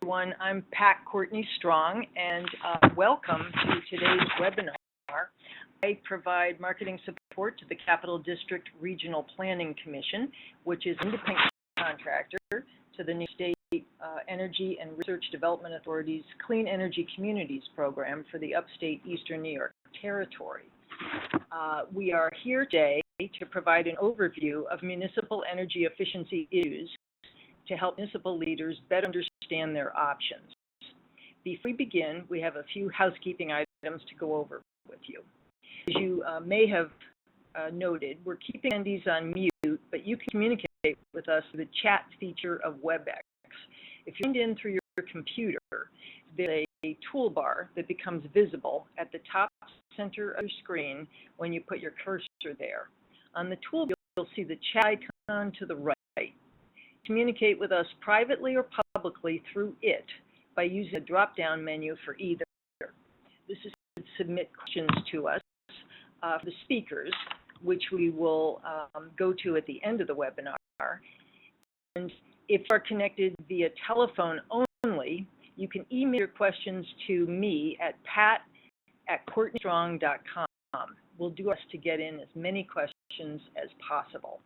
everyone. I'm Pat Courtney Strong, and welcome to today's webinar. I provide marketing support to the Capital District Regional Planning Commission, which is an independent contractor to the New State Energy and Research Development Authority's Clean Energy Communities program for the upstate Eastern New York Territory. We are here today to provide an overview of municipal energy efficiency issues to help municipal leaders better understand their options. Before we begin, we have a few housekeeping items to go over with you. As you may have noted, we're keeping attendees on mute, but you can communicate with us through the chat feature of WebEx. If you're signed in through your computer, there's a toolbar that becomes visible at the top center of your screen when you put your cursor there. On the toolbar, you'll see the chat icon to the right. Communicate with us privately or publicly through it by using the drop-down menu for either. This is to submit questions to us for the speakers, which we will go to at the end of the webinar. And if you are connected via telephone only, you can email your questions to me at pat@courtneystrong.com. We'll do our best to get in as many questions as possible.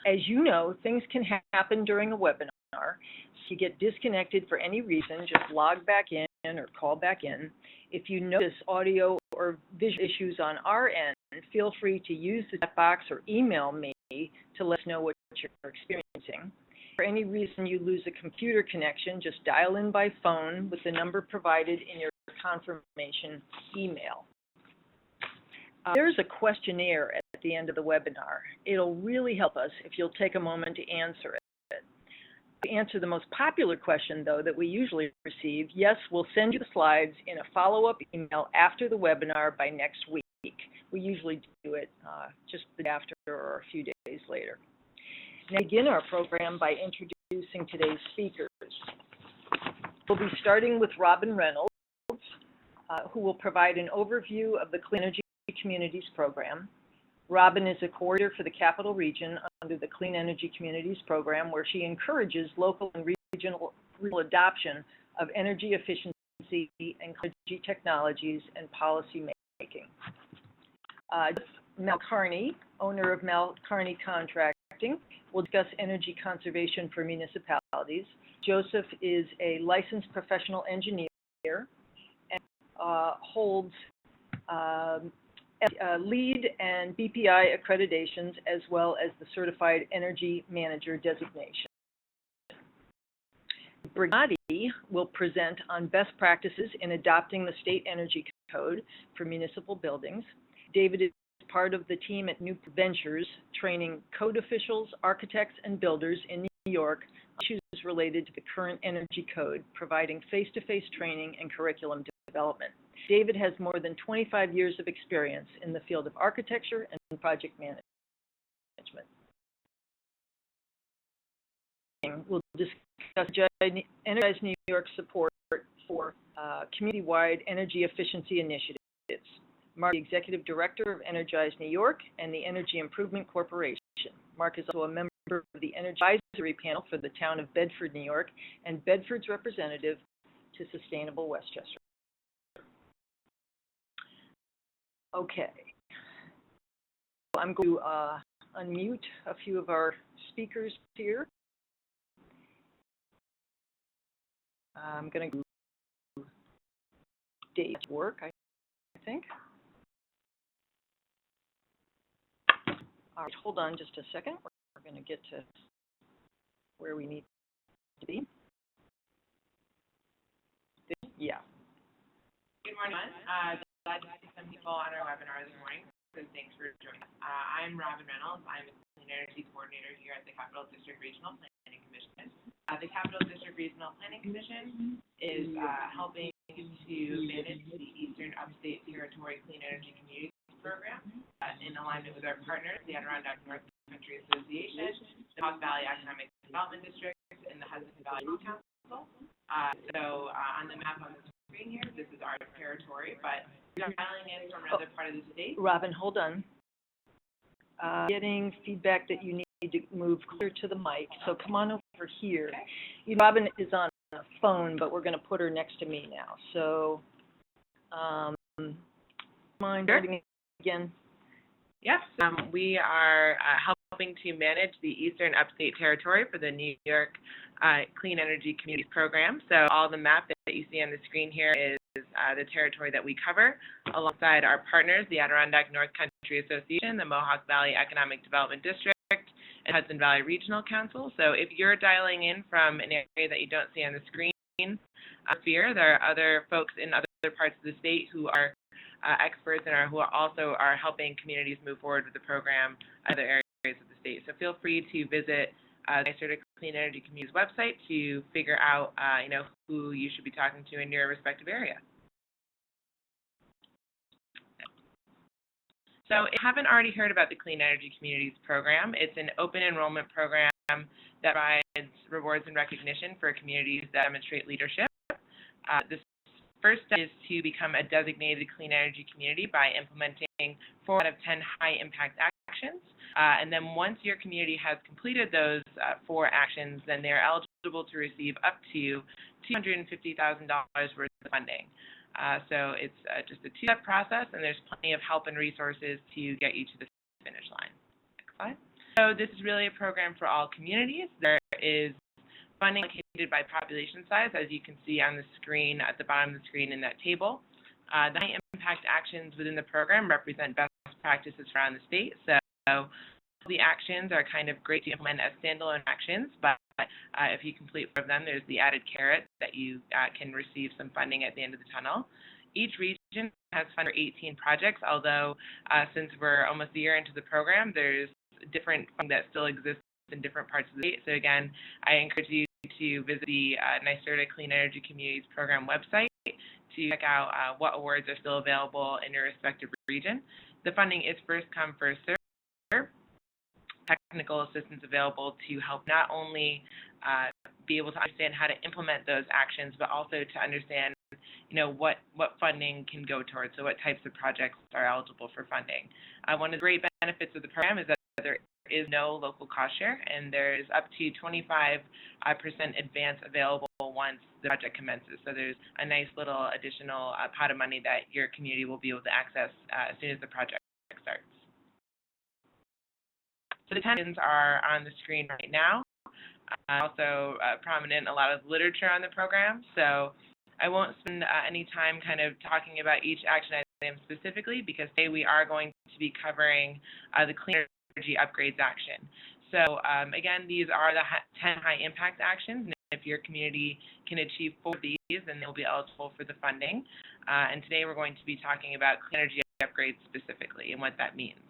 As you know, things can happen during a webinar. If you get disconnected for any reason, just log back in or call back in. If you notice audio or visual issues on our end, feel free to use the chat box or email me to let us know what you're experiencing. For any reason you lose a computer connection, just dial in by phone with the number provided in your confirmation email. There's a questionnaire at the end of the webinar. It'll really help us if you'll take a moment to answer it. To answer the most popular question, though, that we usually receive, yes, we'll send you the slides in a follow-up email after the webinar by next week. We usually do it just the day after or a few days later. Now, begin our program by introducing today's speakers. We'll be starting with Robin Reynolds, who will provide an overview of the Clean Energy Communities program. Robin is a coordinator for the Capital Region under the Clean Energy Communities program, where she encourages local and regional adoption of energy efficiency and energy technologies and policy making. Mel Carney, owner of Mel Carney Contracting, will discuss energy conservation for municipalities. Joseph is a licensed professional engineer and holds LEED and BPI accreditations, as well as the Certified Energy Manager designation. Brigatti will present on best practices in adopting the State Energy Code for municipal buildings. David is part of the team at New Ventures, training code officials, architects, and builders in New York on issues related to the current energy code, providing face-to-face training and curriculum development. David has more than 25 years of experience in the field of architecture and project management. We'll discuss Energize New York support for community-wide energy efficiency initiatives. Mark is the Executive Director of Energize New York and the Energy Improvement Corporation. Mark is also a member of the Energy Advisory Panel for the town of Bedford, New York, and Bedford's representative to Sustainable Westchester. Okay, I'm going to unmute a few of our speakers here. I'm going to do Dave's work, I think. All right, hold on just a second. We're going to get to where we need to be. Yeah. Good morning. Glad to see some people on our webinar this morning, so thanks for joining us. I'm Robin Reynolds. I'm a Clean Energy Coordinator here at the Capital District Regional Planning Commission. The Capital District Regional Planning Commission is helping to manage the Eastern Upstate Territory Clean Energy Communities program in alignment with our partners, the Adirondack North Country Association, the Hawes Valley Economic Development District, and the Hudson Valley Council. So on the map on the screen here, this is our territory, but we're dialing in from another part of the state. Robin, hold on. Getting feedback that you need to move closer to the mic, so come on over here. Okay. Robin is on phone, but we're going to put her next to me now. So, mind starting again? Yes, we are helping to manage the Eastern Upstate Territory for the New York Clean Energy Communities Program. So all the map that you see on the screen here is the territory that we cover, alongside our partners, the Adirondack North Country Association, the Mohawk Valley Economic Development District, and Hudson Valley Regional Council. So if you're dialing in from an area that you don't see on the screen, there are other folks in other parts of the state who are experts and who also are helping communities move forward with the program in other areas of the state. So feel free to visit the NYSERDA Clean Energy Communities website to figure out who you should be talking to in your respective area. So if you haven't already heard about the Clean Energy Communities program, it's an open enrollment program that provides rewards and recognition for communities that demonstrate leadership. The first step is to become a designated clean energy community by implementing 4 out of 10 high-impact actions. And then once your community has completed those 4 actions, then they're eligible to receive up to $250,000 worth of funding. So it's just a 2-step process, and there's plenty of help and resources to get you to the finish line. Next slide. So this is really a program for all communities. There is funding allocated by population size, as you can see on the screen, at the bottom of the screen in that table. The high-impact actions within the program represent best practices around the state. So the actions are kind of great to implement as standalone actions, but if you complete 4 of them, there's the added carrot that you can receive some funding at the end of the tunnel. Each region has funded for 18 projects, although since we're almost a year into the program, there's different funding that still exists in different parts of the state. So again, I encourage you to visit the NYSERDA Clean Energy Communities Program website to check out what awards are still available in your respective region. The funding is first come, first served. Technical assistance available to help not only be able to understand how to implement those actions, but also to understand, what funding can go towards, so what types of projects are eligible for funding. One of the great benefits of the program is that there is no local cost share, and there is up to 25% advance available once the project commences. So there's a nice little additional pot of money that your community will be able to access as soon as the project starts. So the tenants are on the screen right now. Also prominent in a lot of literature on the program. So I won't spend any time kind of talking about each action item specifically, because today we are going to be covering the clean energy upgrades action. So again, these are the 10 high impact actions. And if your community can achieve 4 of these, then they'll be eligible for the funding. And today we're going to be talking about clean energy upgrades specifically and what that means.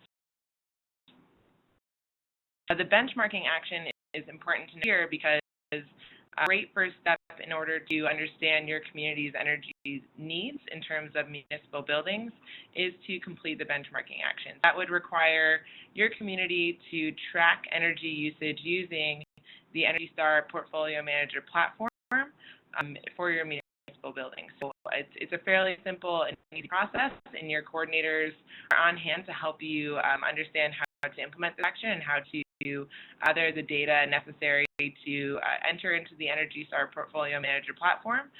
The benchmarking action is important to know here because a great first step in order to understand your community's energy needs in terms of municipal buildings is to complete the benchmarking action. That would require your community to track energy usage using the Energy Star Portfolio Manager platform for your municipal buildings. So it's a fairly simple and easy process, and your coordinators are on hand to help you understand how to implement this action and how to gather the data necessary to enter into the Energy Star Portfolio Manager platform.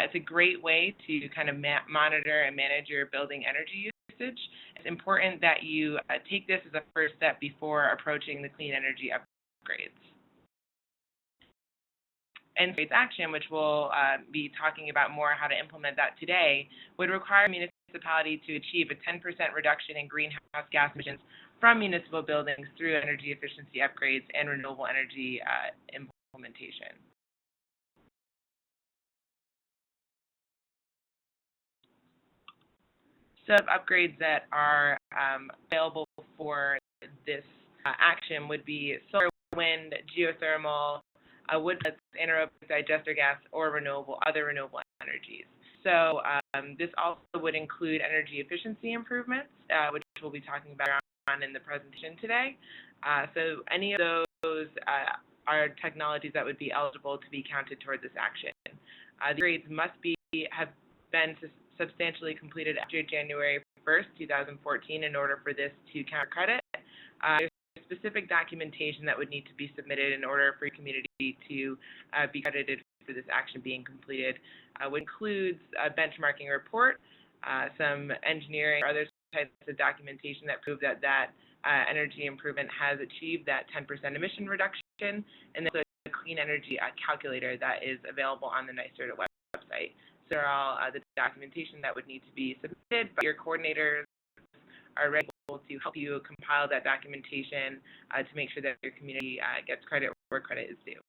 It's a great way to kind of monitor and manage your building energy usage. It's important that you take this as a first step before approaching the clean energy upgrades. And upgrades action, which we'll be talking about more how to implement that today, would require a municipality to achieve a 10% reduction in greenhouse gas emissions from municipal buildings through energy efficiency upgrades and renewable energy implementation. So upgrades that are available for this action would be solar, wind, geothermal, wood pellets, anaerobic digester gas, or other renewable energies. So this also would include energy efficiency improvements, which we'll be talking about in the presentation today. So any of those are technologies that would be eligible to be counted toward this action. The grades must have been substantially completed after January 1st, 2014 in order for this to count credit. There's specific documentation that would need to be submitted in order for your community to be credited for this action being completed, which includes a benchmarking report, some engineering or other types of documentation that prove that energy improvement has achieved that 10% emission reduction, and then a clean energy calculator that is available on the NYSERDA website. So they're all the documentation that would need to be submitted, but your coordinators are ready to help you compile that documentation to make sure that your community gets credit where credit is due.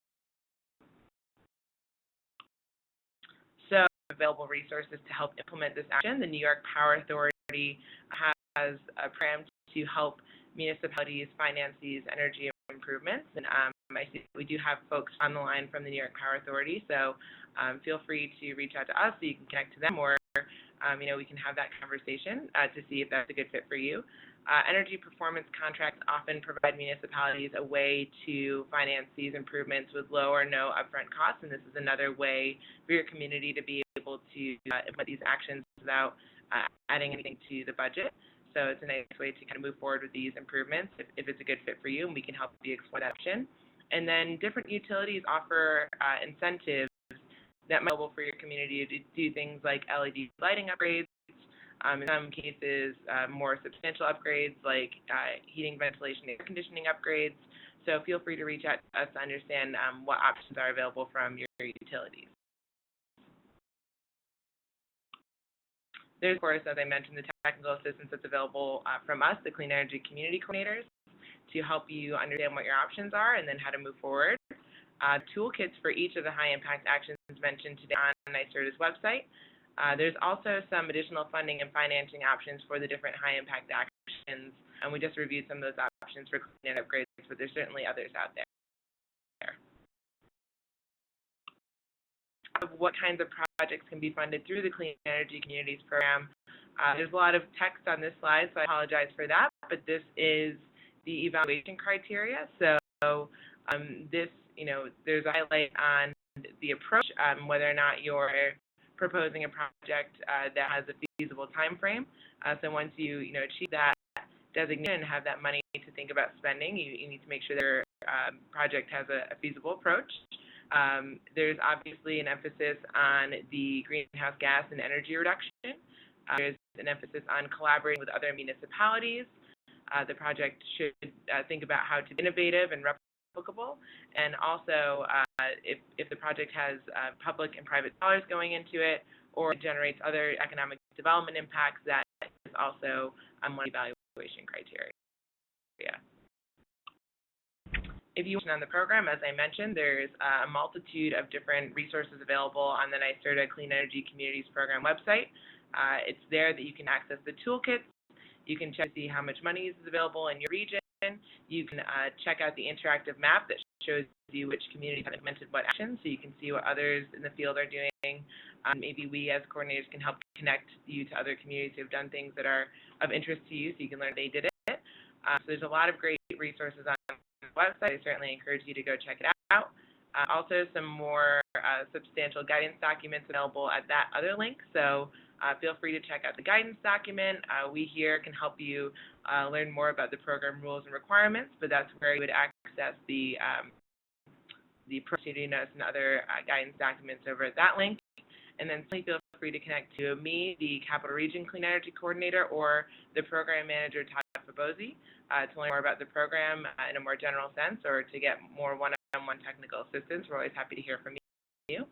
So available resources to help implement this action. The New York Power Authority has a program to help municipalities finance these energy improvements, and I see we do have folks on the line from the New York Power Authority, so feel free to reach out to us so you can connect to them, or we can have that conversation to see if that's a good fit for you. Energy performance contracts often provide municipalities a way to finance these improvements with low or no upfront costs, and this is another way for your community to be able to implement these actions without adding anything to the budget. So it's a nice way to kind of move forward with these improvements if it's a good fit for you, and we can help you explore that option. And then different utilities offer incentives that might be available for your community to do things like LED lighting upgrades, in some cases more substantial upgrades like heating, ventilation, air conditioning upgrades. So feel free to reach out to us to understand what options are available from your utilities. There's, of course, as I mentioned, the technical assistance that's available from us, the Clean Energy Community Coordinators, to help you understand what your options are and then how to move forward. Toolkits for each of the high-impact actions mentioned today on NYSERDA's website. There's also some additional funding and financing options for the different high-impact actions, and we just reviewed some of those options for clean energy upgrades, but there's certainly others out there. What kinds of projects can be funded through the Clean Energy Communities Program? There's a lot of text on this slide, so I apologize for that, but this is the evaluation criteria. So this, there's a highlight on the approach, whether or not you're proposing a project that has a feasible time frame. So once you achieve that designation and have that money to think about spending, you need to make sure that your project has a feasible approach. There's obviously an emphasis on the greenhouse gas and energy reduction. There's an emphasis on collaborating with other municipalities. The project should think about how to be innovative and replicable, and also if the project has public and private dollars going into it, or it generates other economic development impacts, that is also one evaluation criteria. If you want on the program, as I mentioned, there's a multitude of different resources available on the NYSERDA Clean Energy Communities Program website. It's there that you can access the toolkits. You can check to see how much money is available in your region. You can check out the interactive map that shows you which communities have implemented what actions, so you can see what others in the field are doing. Maybe we as coordinators can help connect you to other communities who have done things that are of interest to you, so you can learn they did it. So there's a lot of great resources on the website. I certainly encourage you to go check it out. Also, some more substantial guidance documents available at that other link. So feel free to check out the guidance document. We here can help you learn more about the program rules and requirements, but that's where you would access the opportunity notes and other guidance documents over at that link. And then feel free to connect to me, the Capital Region Clean Energy Coordinator, or the Program Manager, Todd Fabosi, to learn more about the program in a more general sense, or to get more one-on-one technical assistance. We're always happy to hear from you.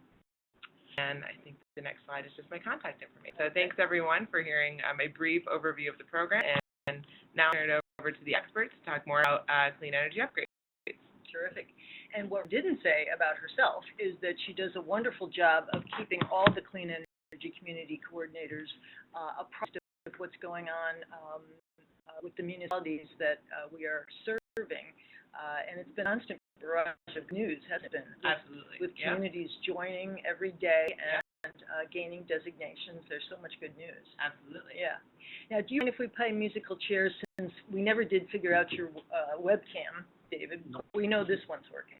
And I think the next slide is just my contact information. So thanks, everyone, for hearing a brief overview of the program. And now I'll turn it over to the experts to talk more about clean energy upgrades. Terrific. And what we didn't say about herself is that she does a wonderful job of keeping all the clean energy community coordinators apprised of what's going on with the municipalities that we are serving. And it's been a constant barrage of news, hasn't it been? Absolutely. With communities joining every day and gaining designations. There's so much good news. Absolutely. Yeah. Now, do you mind if we play musical chairs, since we never did figure out your webcam, David? No. We know this one's working.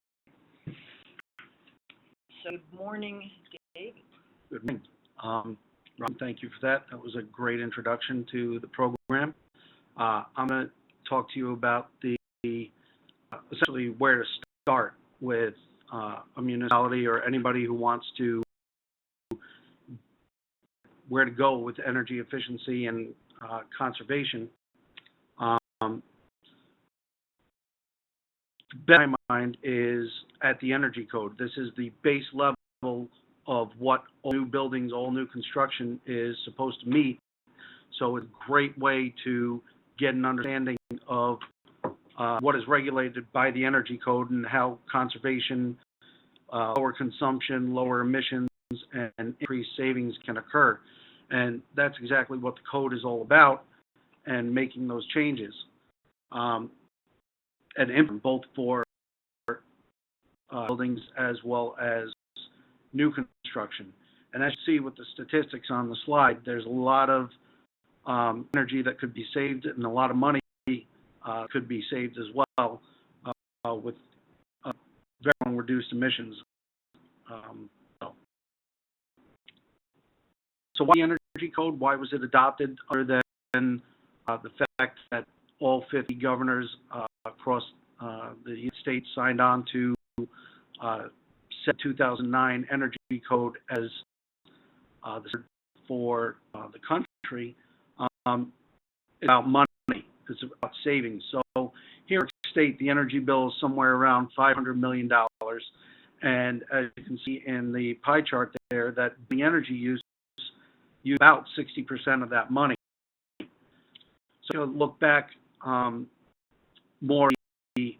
So, good morning, David. Good morning. Ron, thank you for that. That was a great introduction to the program. I'm going to talk to you about the essentially where to start with a municipality or anybody who wants to, where to go with energy efficiency and conservation. In my mind is at the energy code. This is the base level of what all new buildings, all new construction is supposed to meet. So it's a great way to get an understanding of what is regulated by the energy code and how conservation, lower consumption, lower emissions, and increased savings can occur. And that's exactly what the code is all about, and making those changes. And both for buildings as well as new construction. And as you see with the statistics on the slide, there's a lot of energy that could be saved, and a lot of money could be saved as well with very reduced emissions. So why the energy code? Why was it adopted, other than the fact that all 50 governors across the United States signed on to set 2009 energy code as for the country? It's about money. It's about savings. So here in the state, the energy bill is somewhere around $500 million. And as you can see in the pie chart there, that the energy use about 60% of that money. So look back more the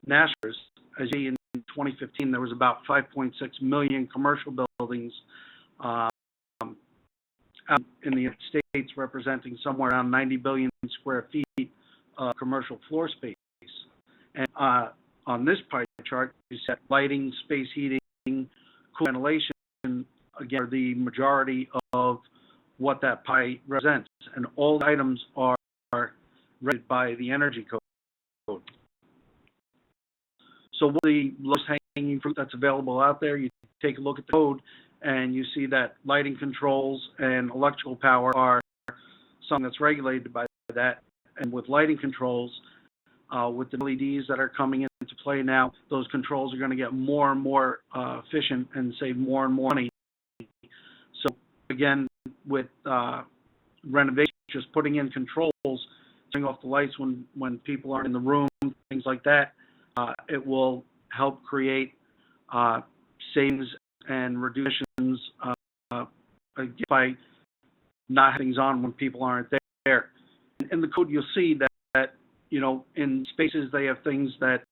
nationals, as you see in 2015, there was about 5.6 million commercial buildings out in the United States, representing somewhere around 90 billion square feet of commercial floor space. And on this pie chart, you set lighting, space heating, cool ventilation, again, are the majority of what that pie represents. And all items are rated by the energy code. So what the lowest hanging fruit that's available out there, you take a look at the code and you see that lighting controls and electrical power are something that's regulated by that. And with lighting controls, with the LEDs that are coming into play now, those controls are going to get more and more efficient and save more and more money. So again, with renovation, just putting in controls, turning off the lights when people aren't in the room, things like that, it will help create savings and reduce emissions by not having things on when people aren't there. In the code, you'll see that you know, in spaces they have things that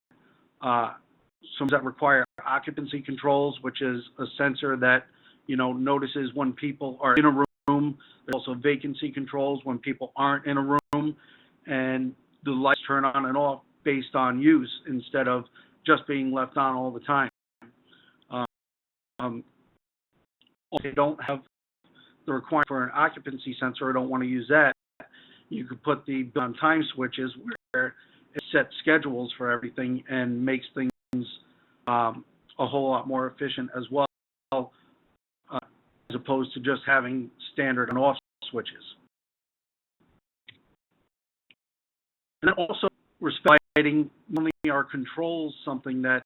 some that require occupancy controls, which is a sensor that, you know, notices when people are in a room. There's also vacancy controls when people aren't in a room, and the lights turn on and off based on use instead of just being left on all the time. If they don't have the requirement for an occupancy sensor or don't want to use that, you could put the on-time switches where it sets schedules for everything and makes things a whole lot more efficient as well, as opposed to just having standard and off switches. And then also, respect lighting, not only are controls something that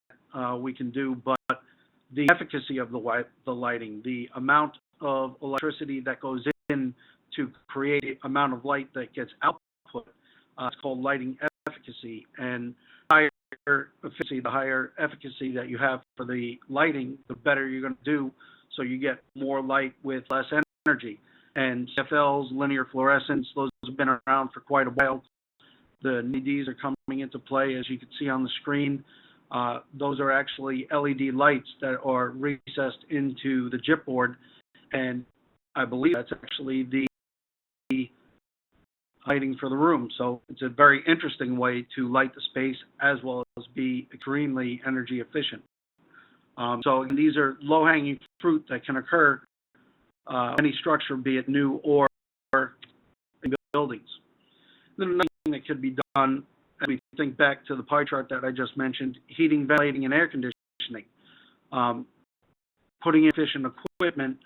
we can do, but the efficacy of the lighting, the amount of electricity that goes in to create the amount of light that gets output, it's called lighting efficacy. And the higher efficacy that you have for the lighting, the better you're going to do, so you get more light with less energy. And CFLs, linear fluorescence, those have been around for quite a while. The LEDs are coming into play, as you can see on the screen. Those are actually LED lights that are recessed into the chipboard, and I believe that's actually the lighting for the room. So it's a very interesting way to light the space as well as be extremely energy efficient. So these are low-hanging fruit that can occur any structure, be it new or in buildings. Then another thing that could be done, as we think back to the pie chart that I just mentioned, heating, ventilating, and air conditioning. Putting in efficient equipment,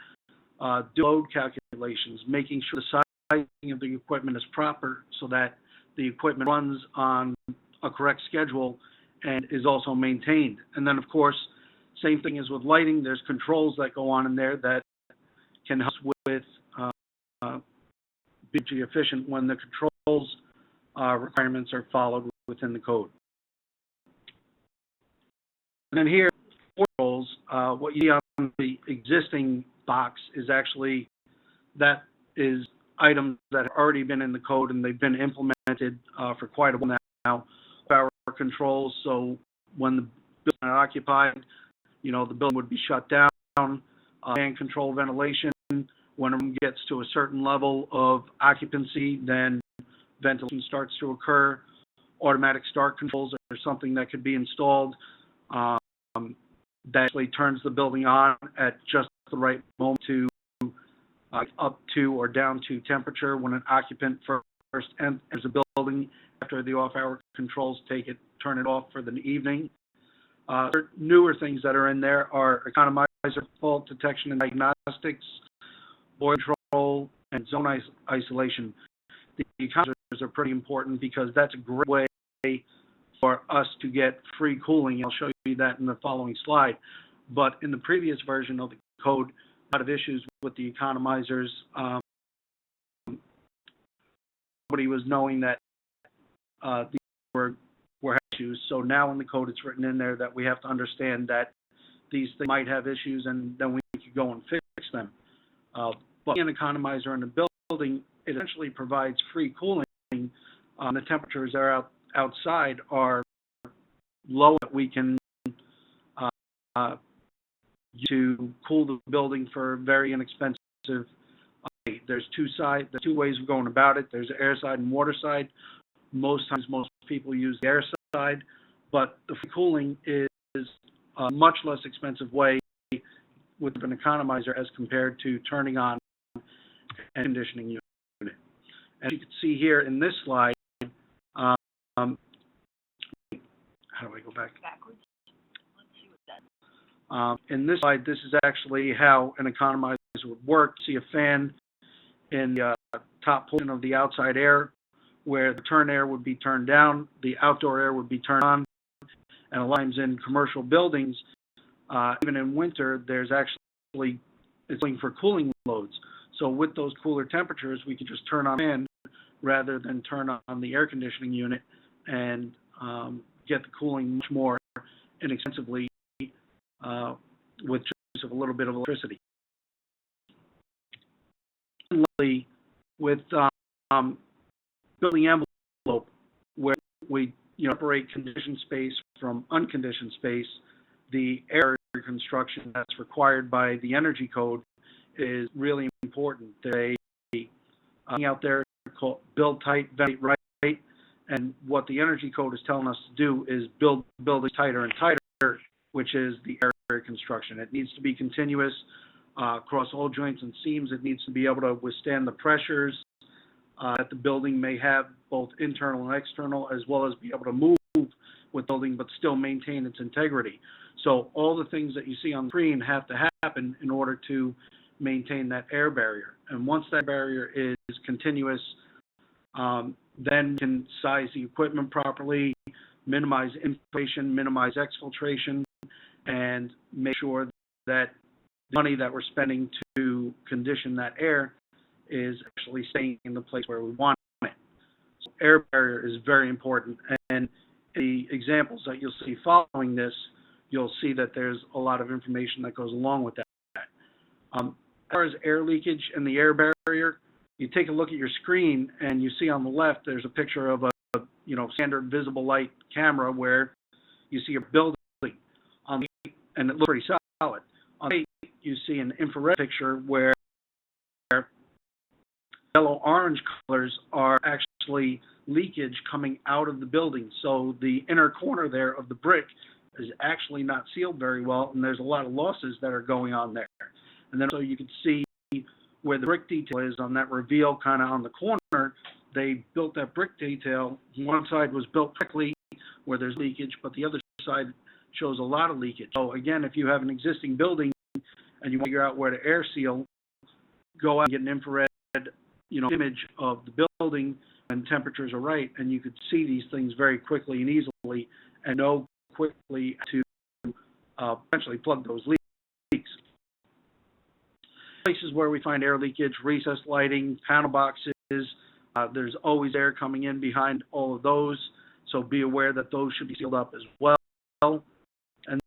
do load calculations, making sure the sizing of the equipment is proper so that the equipment runs on a correct schedule and is also maintained. And then, of course, same thing as with lighting. There's controls that go on in there that can help with being efficient when the controls requirements are followed within the code. And then here, controls, what you see on the existing box is actually, that is items that have already been in the code and they've been implemented for quite a while now. Power controls, so when the building is occupied, you know, the building would be shut down. Fan control ventilation, when it gets to a certain level of occupancy, then ventilation starts to occur. Automatic start controls are something that could be installed that actually turns the building on at just the right moment to up to or down to temperature when an occupant first enters the building. After the off-hour controls turn it off for the evening. Newer things that are in there are economizer, fault detection and diagnostics, boiler control, and zone isolation. The economizers are pretty important because that's a great way for us to get free cooling. I'll show you that in the following slide. But in the previous version of the code, a lot of issues with the economizers. Nobody was knowing that these were issues. So now in the code, it's written in there that we have to understand that these things might have issues, and then we could go and fix them. But an economizer in the building, it essentially provides free cooling. The temperatures that are outside are low that we can to cool the building for very inexpensive. There's two ways of going about it. There's the air side and water side. Most times, most people use the air side, but the free cooling is a much less expensive way with an economizer as compared to turning on an air conditioning unit. And you can see here in this slide, how do I go back? Backwards. Let's see what that. In this slide, this is actually how an economizer would work. See a fan in the top portion of the outside air, where the turn air would be turned down, the outdoor air would be turned on, and a lot of times in commercial buildings, even in winter, there's actually it's for cooling loads. So with those cooler temperatures, we could just turn on the fan rather than turn on the air conditioning unit and get the cooling much more inexpensively with just a little bit of electricity. With building envelope, where we separate conditioned space from unconditioned space, the air construction that's required by the energy code is really important. There's a thing out there called build tight, ventilate right, and what the energy code is telling us to do is build buildings tighter and tighter, which is the air construction. It needs to be continuous across all joints and seams. It needs to be able to withstand the pressures that the building may have, both internal and external, as well as be able to move with building but still maintain its integrity. So all the things that you see on the screen have to happen in order to maintain that air barrier. And once that barrier is continuous, then we can size the equipment properly, minimize infiltration, minimize exfiltration, and make sure that the money that we're spending to condition that air is actually staying in the place where we want it. So air barrier is very important, and the examples that you'll see following this, you'll see that there's a lot of information that goes along with that. As far as air leakage and the air barrier, you take a look at your screen and you see on the left there's a picture of a standard visible light camera where you see a building on the, and it looks pretty solid. On the right, you see an infrared picture where yellow-orange colors are actually leakage coming out of the building. So the inner corner there of the brick is actually not sealed very well, and there's a lot of losses that are going on there. And then so you can see where the brick detail is on that reveal kind of on the corner. They built that brick detail. One side was built correctly where there's leakage, but the other side shows a lot of leakage. So again, if you have an existing building and you want to figure out where to air seal, go out and get an infrared image of the building when temperatures are right, and you could see these things very quickly and easily and know quickly to eventually plug those leaks. Places where we find air leakage, recessed lighting, panel boxes, there's always air coming in behind all of those, so be aware that those should be sealed up as well. And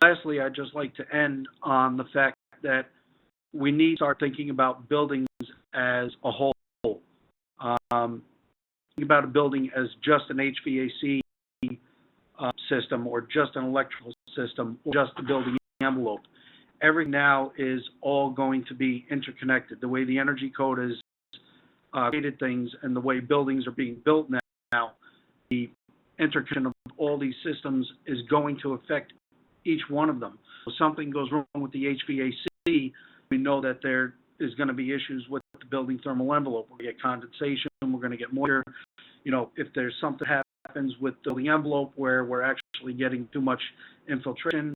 lastly, I'd just like to end on the fact that we need to start thinking about buildings as a whole. Think about a building as just an HVAC system, or just an electrical system, or just a building envelope. Everything now is all going to be interconnected. The way the energy code has created things and the way buildings are being built now, the interconnection of all these systems is going to affect each one of them. If something goes wrong with the HVAC, we know that there is going to be issues with the building thermal envelope. We're going to get condensation, we're going to get moisture. If there's something happens with the building envelope where we're actually getting too much infiltration,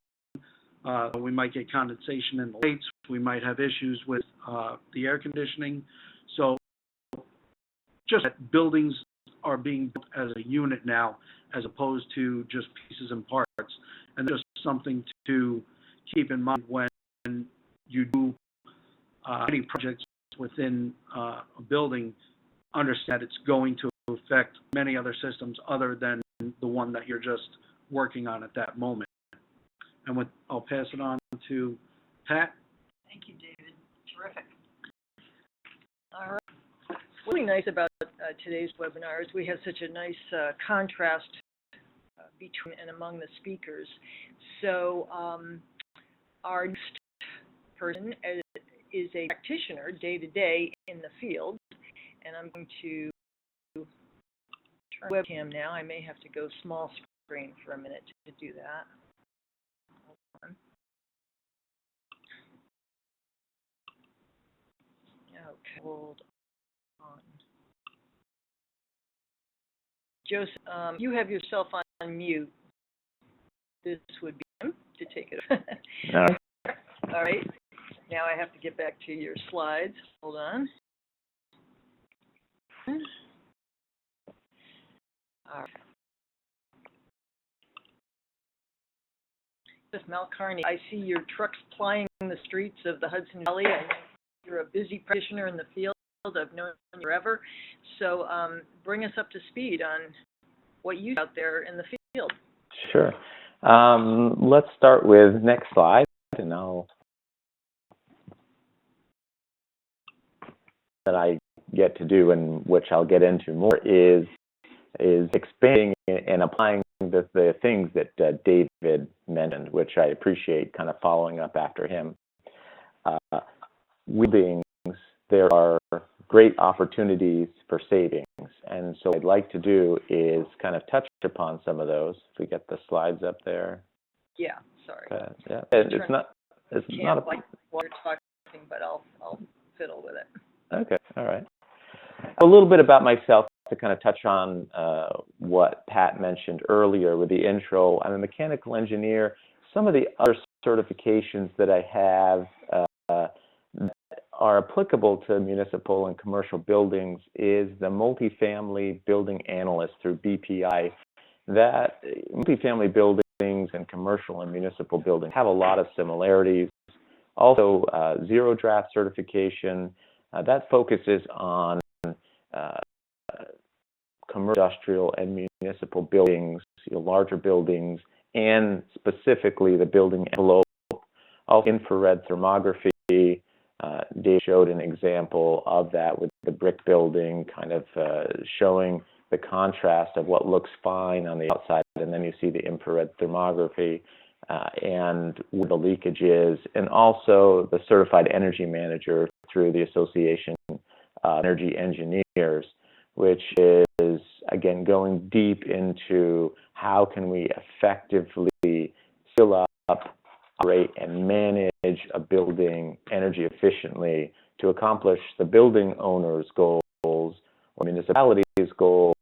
we might get condensation in the lights. We might have issues with the air conditioning. So just that buildings are being built as a unit now, as opposed to just pieces and parts. And just something to keep in mind when you do any projects within a building. Understand it's going to affect many other systems other than the one that you're just working on at that moment. And I'll pass it on to Pat. Thank you, David. Terrific. All right. What's really nice about today's webinar is we have such a nice contrast between and among the speakers. So our next person is a practitioner day-to-day in the field, and I'm going to turn webcam now. I may have to go small screen for a minute to do that. Okay, hold on. Joseph, you have yourself on mute. This would be him to take it. No. All right. Now I have to get back to your slides. Hold on. All right. Mel Carney, I see your trucks plying the streets of the Hudson Valley. I know you're a busy practitioner in the field. I've known you forever. So bring us up to speed on what you do out there in the field. Sure. Let's start with next slide, and that I get to do, and which I'll get into more, is expanding and applying the things that David mentioned, which I appreciate kind of following up after him. Buildings, there are great opportunities for savings, and so what I'd like to do is kind of touch upon some of those. If we get the slides up there. Yeah, sorry. Yeah, it's not like water talking, but I'll fiddle with it. Okay, all right. A little bit about myself to kind of touch on what Pat mentioned earlier with the intro. I'm a mechanical engineer. Some of the other certifications that I have that are applicable to municipal and commercial buildings is the multifamily building analyst through BPI. That multifamily buildings and commercial and municipal buildings have a lot of similarities. Also, zero draft certification that focuses on commercial, industrial, and municipal buildings, larger buildings, and specifically the building envelope. Also, infrared thermography. Dave showed an example of that with the brick building, kind of showing the contrast of what looks fine on the outside, and then you see the infrared thermography and where the leakage is, and also the certified energy manager through the Association of Energy Engineers, which is, again, going deep into how can we effectively seal up, operate, and manage a building energy efficiently to accomplish the building owner's goals or municipalities' goals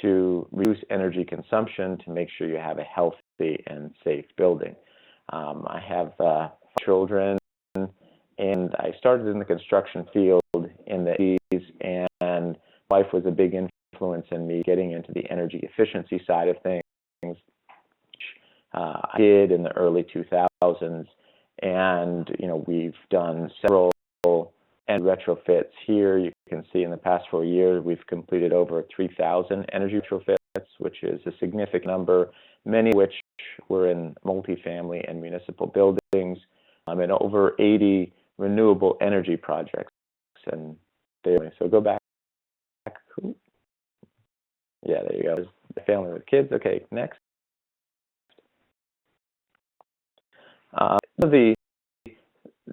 to reduce energy consumption to make sure you have a healthy and safe building. I have children, and I started in the construction field in the 80s, and wife was a big influence in me getting into the energy efficiency side of things. I did in the early 2000s, and we've done several energy retrofits here. You can see in the past 4 years we've completed over 3,000 energy retrofits, which is a significant number, many of which were in multifamily and municipal buildings, and over 80 renewable energy projects. And so go back. Yeah, there you go. There's a family with kids. Okay, next.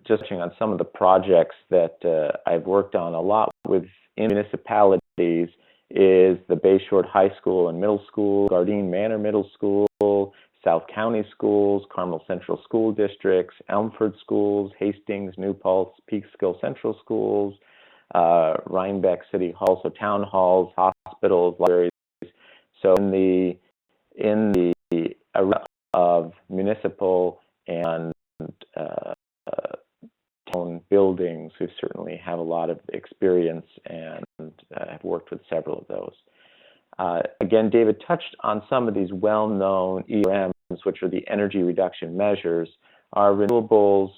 Just touching on some of the projects that I've worked on a lot with in municipalities is the Bayshore High School and Middle School, Gardine Manor Middle School, South County Schools, Carmel Central School Districts, Elmford Schools, Hastings, New Paltz, Peekskill Central Schools, Rhinebeck City Hall, so town halls, hospitals, libraries. So in the arena of municipal and town buildings, we certainly have a lot of experience and have worked with several of those. Again, David touched on some of these well-known ERMs, which are the energy reduction measures, are renewables,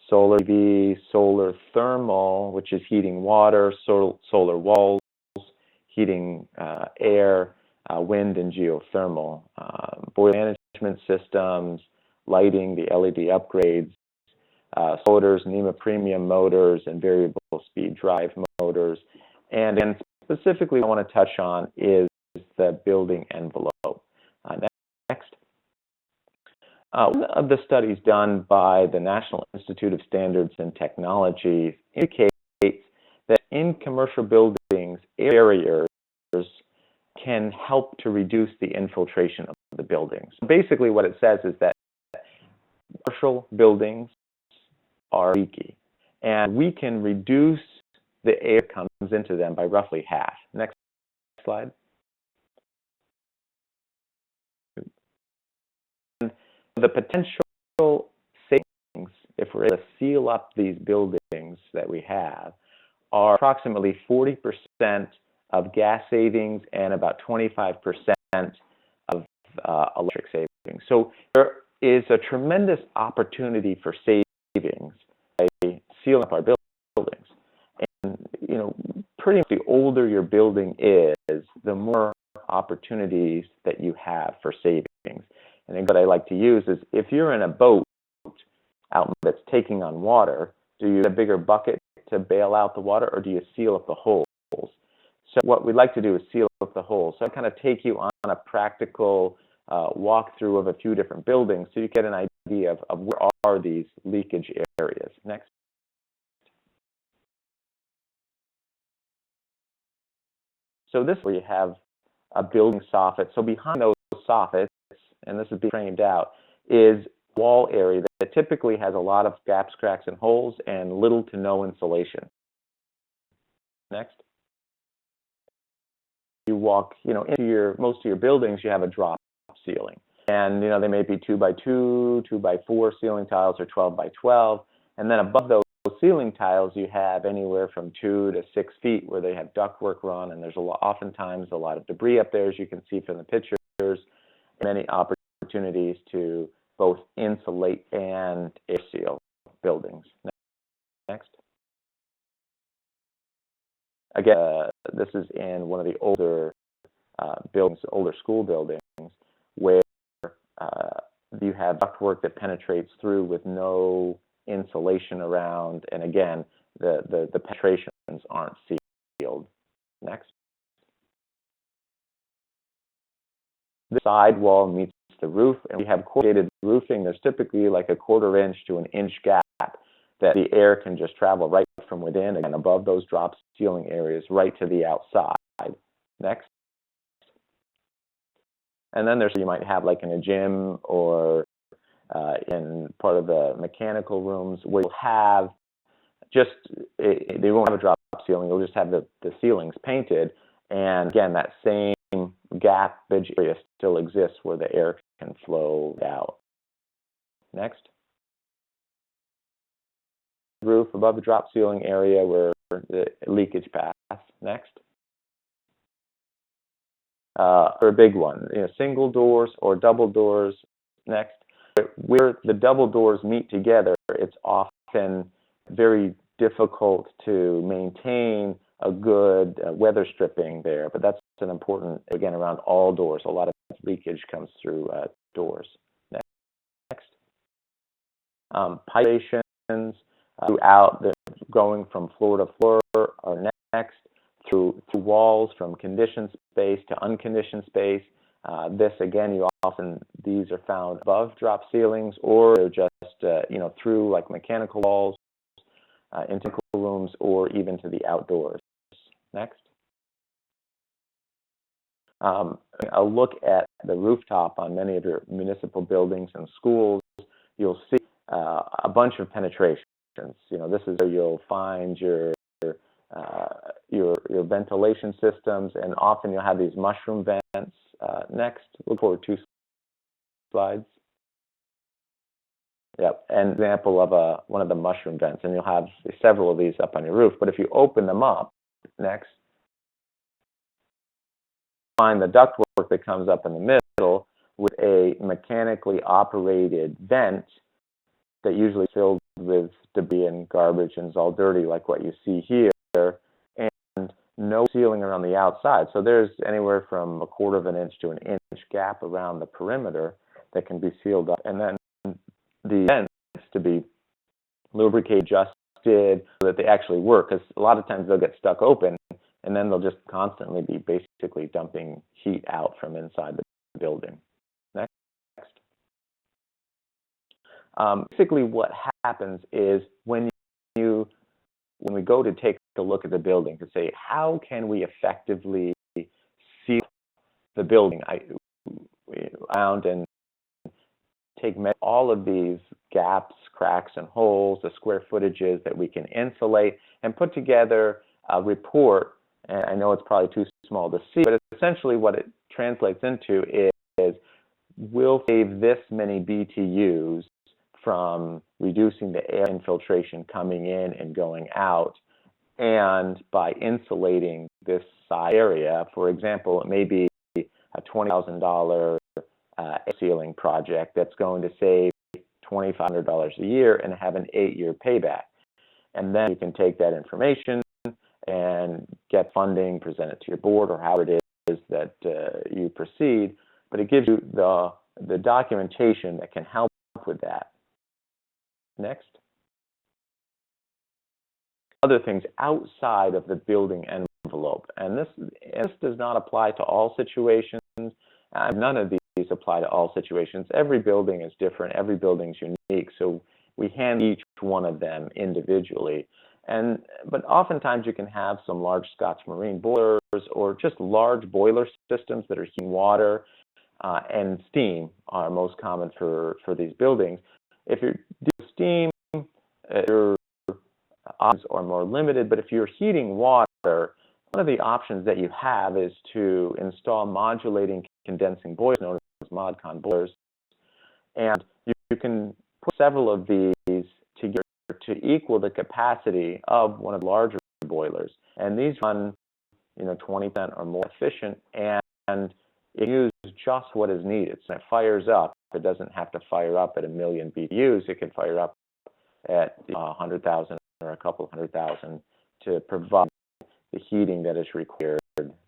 solar PV, solar thermal, which is heating water, solar walls, heating air, wind and geothermal, boiler management systems, lighting, the LED upgrades, motors, NEMA premium motors, and variable speed drive motors. And then specifically what I want to touch on is the building envelope. Next. One of the studies done by the National Institute of Standards and Technology indicates that in commercial buildings, air barriers can help to reduce the infiltration of the buildings. Basically what it says is that commercial buildings are leaky, and we can reduce the air that comes into them by roughly half. Next slide. And the potential savings, if we're able to seal up these buildings that we have, are approximately 40% of gas savings and about 25% of electric savings. So there is a tremendous opportunity for savings by sealing up our buildings. And pretty much the older your building is, the more opportunities that you have for savings. And then what I like to use is, if you're in a boat out that's taking on water, do you use a bigger bucket to bail out the water, or do you seal up the holes? So what we'd like to do is seal up the holes. So I kind of take you on a practical walkthrough of a few different buildings so you get an idea of where are these leakage areas. Next. So this is where you have a building soffit. So behind those soffits, and this is being framed out, is wall area that typically has a lot of gaps, cracks, and holes and little to no insulation. Next. You walk, into most of your buildings, you have a drop ceiling. And, they may be 2x2, 2x4 ceiling tiles, or 12x12. And then above those ceiling tiles, you have anywhere from 2 to 6 feet where they have ductwork run, and there's oftentimes a lot of debris up there, as you can see from the pictures. Many opportunities to both insulate and air seal buildings. Next. Again, this is in one of the older buildings, older school buildings, where you have ductwork that penetrates through with no insulation around, and again, the penetrations aren't sealed. Next. The sidewall meets the roof, and we have corrugated roofing. There's typically like a 1/4 inch to an inch gap that the air can just travel right from within, again, above those drop ceiling areas, right to the outside. Next. And then you might have like in a gym or in part of the mechanical rooms where you'll have they won't have a drop ceiling, you'll just have the ceilings painted, and again, that same gap area still exists where the air can flow out. Next. Roof above the drop ceiling area where the leakage path. Next. are a big one. Single doors or double doors. Next, where the double doors meet together, it's often very difficult to maintain a good weather stripping there, but that's an important, again, around all doors. A lot of leakage comes through doors. Next. Pipe throughout, going from floor to floor are next, through walls from conditioned space to unconditioned space. This, again, these are found above drop ceilings, or they're just, through like mechanical walls, into rooms, or even to the outdoors. Next. A look at the rooftop on many of your municipal buildings and schools, you'll see a bunch of penetrations. This is where you'll find your ventilation systems, and often you'll have these mushroom vents. Next, look forward to 2 slides. Yep, an example of one of the mushroom vents, and you'll have several of these up on your roof. But if you open them up, next, find the ductwork that comes up in the middle with a mechanically operated vent that usually is filled with debris and garbage and is all dirty, like what you see here, and no ceiling around the outside. So there's anywhere from 1/4 of an inch to an inch gap around the perimeter that can be sealed up, and then the vents to be lubricated, adjusted, so that they actually work, because a lot of times they'll get stuck open, and then they'll just constantly be basically dumping heat out from inside the building. Next. Basically what happens is when we go to take a look at the building to say, how can we effectively seal the building around and take all of these gaps, cracks, and holes, the square footages that we can insulate, and put together a report. And I know it's probably too small to see, but essentially what it translates into is we'll save this many BTUs from reducing the air infiltration coming in and going out, and by insulating this side area. For example, it may be a $20,000 ceiling project that's going to save $2,500 a year and have an 8-year payback. And then you can take that information and get funding, present it to your board, or however it is that you proceed. But it gives you the documentation that can help with that. Next. Other things outside of the building envelope, and this does not apply to all situations. None of these apply to all situations. Every building is different. Every building is unique. So we handle each one of them individually. But oftentimes you can have some large Scotch marine boilers, or just large boiler systems that are heating water and steam are most common for these buildings. If you're doing steam, your options are more limited. But if you're heating water, one of the options that you have is to install modulating condensing boilers, known as ModCon boilers, and you can put several of these together to equal the capacity of one of the larger boilers. And these run, 20% or more efficient, and it uses just what is needed. So it fires up. It doesn't have to fire up at 1 million BTUs. It can fire up at 100,000 or a couple 100,000 to provide the heating that is required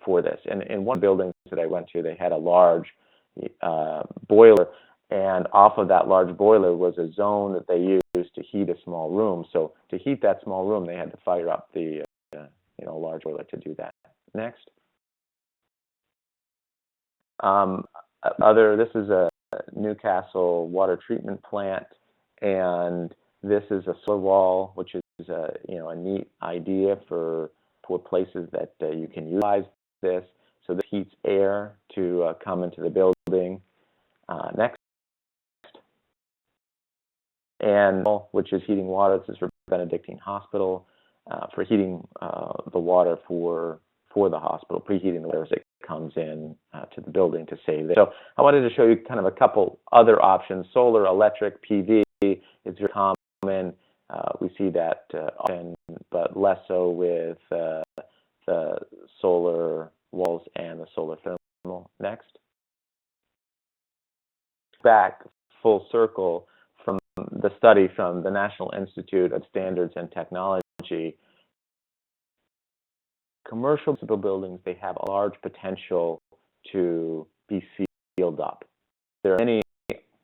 for this. And in one building that I went to, they had a large boiler, and off of that large boiler was a zone that they used to heat a small room. So to heat that small room, they had to fire up the large boiler to do that. Next. This is a Newcastle water treatment plant, and this is a solar wall, which is a neat idea for places that you can utilize this. So this heats air to come into the building. Next. And which is heating water. This is for Benedictine Hospital, for heating the water for the hospital, preheating the water as it comes in to the building to save it. So I wanted to show you kind of a couple other options. Solar, electric, PV is very common. We see that often, but less so with the solar walls and the solar Next. Back full circle from the study from the National Institute of Standards and Technology. Commercial municipal buildings, they have a large potential to be sealed up. There are many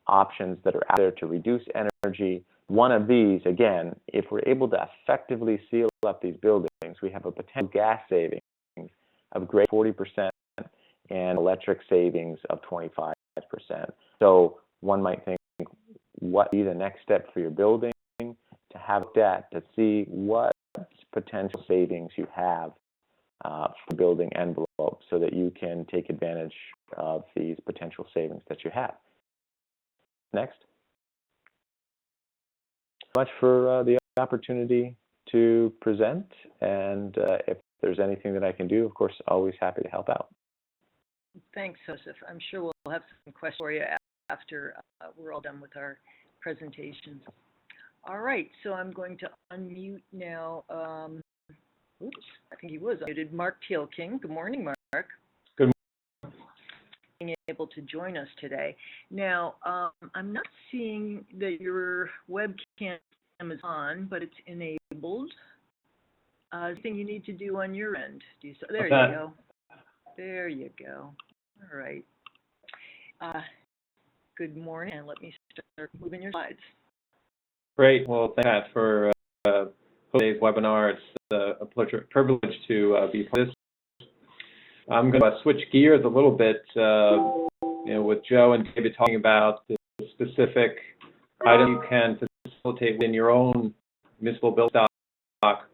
options that are out there to reduce energy. One of these, again, if we're able to effectively seal up these buildings, we have a potential gas savings of greater than 40% and electric savings of 25%. So one might think, what would be the next step for your building? To have that, to see what potential savings you have for building envelope so that you can take advantage of these potential savings that you have. Next. Much for the opportunity to present, and if there's anything that I can do, of course, always happy to help out. Thanks, Joseph. I'm sure we'll have some questions for you after we're all done with our presentations. All right, so I'm going to unmute now. Oops, I think he was unmuted. Mark Teal-King. Good morning, Mark. Good morning. Being able to join us today. Now, I'm not seeing that your webcam is on, but it's enabled. Thing you need to do on your end. There you go. There you go. All right. Good morning, and let me start moving your slides. Great. Well, thanks, Pat, for today's webinar. It's a privilege to be part of this. I'm going to switch gears a little bit, with Joe and David talking about the specific items you can facilitate within your own municipal building stock.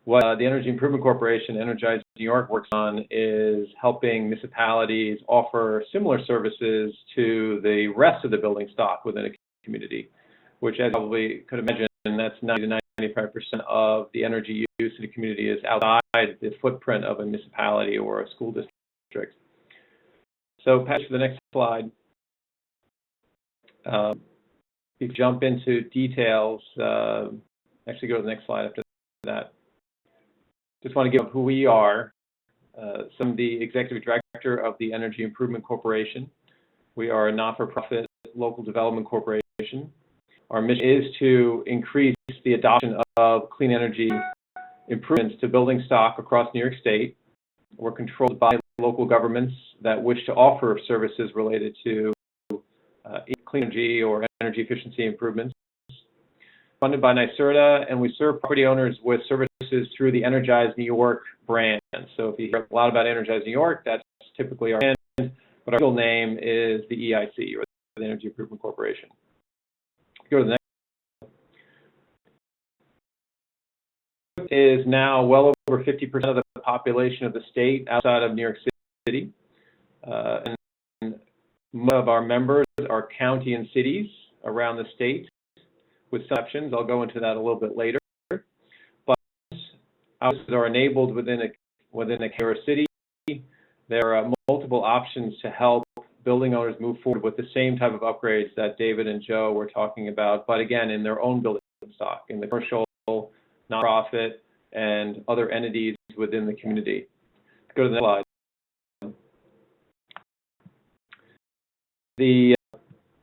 What the Energy Improvement Corporation, Energize New York, works on is helping municipalities offer similar services to the rest of the building stock within a community, which, as you probably could imagine, that's 90 to 95% of the energy use in a community is outside the footprint of a municipality or a school district. So, Pat, for the next slide, if you jump into details, actually go to the next slide after that. Just want to give who we are. So I'm the executive director of the Energy Improvement Corporation. We are a not-for-profit local development corporation. Our mission is to increase the adoption of clean energy improvements to building stock across New York State. We're controlled by local governments that wish to offer services related to clean energy or energy efficiency improvements. Funded by NYSERDA, and we serve property owners with services through the Energize New York brand. So if you hear a lot about Energize New York, that's typically our brand, but our real name is the EIC, or the Energy Improvement Corporation. Go to the next. Is now well over 50% of the population of the state outside of New York City. And most of our members are county and cities around the state, with exceptions. I'll go into that a little bit later. But houses are enabled within a city. There are multiple options to help building owners move forward with the same type of upgrades that David and Joe were talking about, but again, in their own building stock, in the commercial, nonprofit, and other entities within the community. Go to the next slide.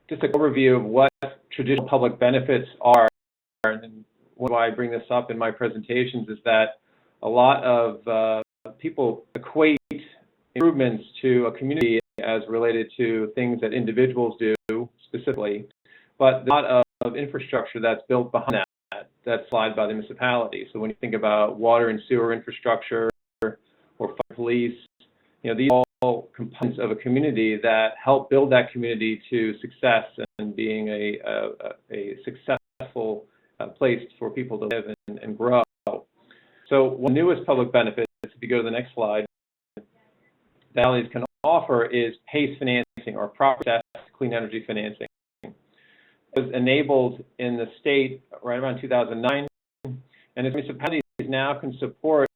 Just an overview of what traditional public benefits are, and why I bring this up in my presentations is that a lot of people equate improvements to a community as related to things that individuals do specifically, but there's a lot of infrastructure that's built behind that's supplied by the municipality. So when you think about water and sewer infrastructure or fire police, these are all components of a community that help build that community to success and being a successful place for people to live and grow. So one of the newest public benefits, if you go to the next slide, that municipalities can offer is PACE financing, or property access clean energy financing. It was enabled in the state right around 2009, and as municipalities now can support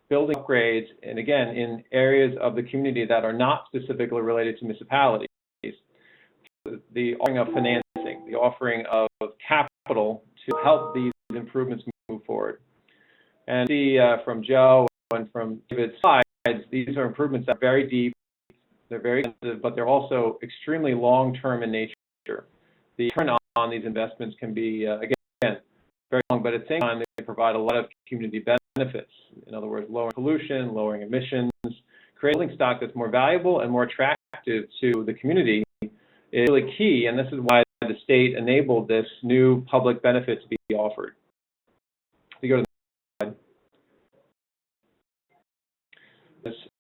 building upgrades, and again, in areas of the community that are not specifically related to municipalities, the offering of financing, the offering of capital to help these improvements move forward. And see from Joe and from David's slides, these are improvements that are very deep, They're very expensive, but they're also extremely long-term in nature. The return on these investments can be, again, very long, but at the same time, they provide a lot of community benefits. In other words, lowering pollution, lowering emissions, creating building stock that's more valuable and more attractive to the community is really key, and this is why the state enabled this new public benefit to be offered. You go to the next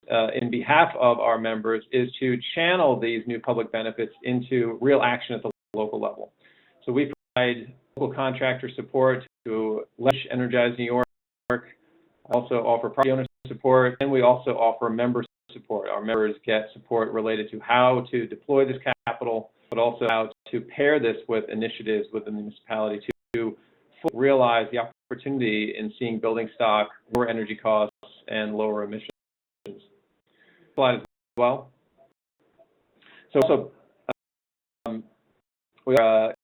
slide. In behalf of our members is to channel these new public benefits into real action at the local level. So we provide local contractor support to leverage Energize New York, also offer property owner support, and we also offer member support. Our members get support related to how to deploy this capital, but also how to pair this with initiatives within the municipality to realize the opportunity in seeing building stock, lower energy costs, and lower emissions. Slide as well. So we are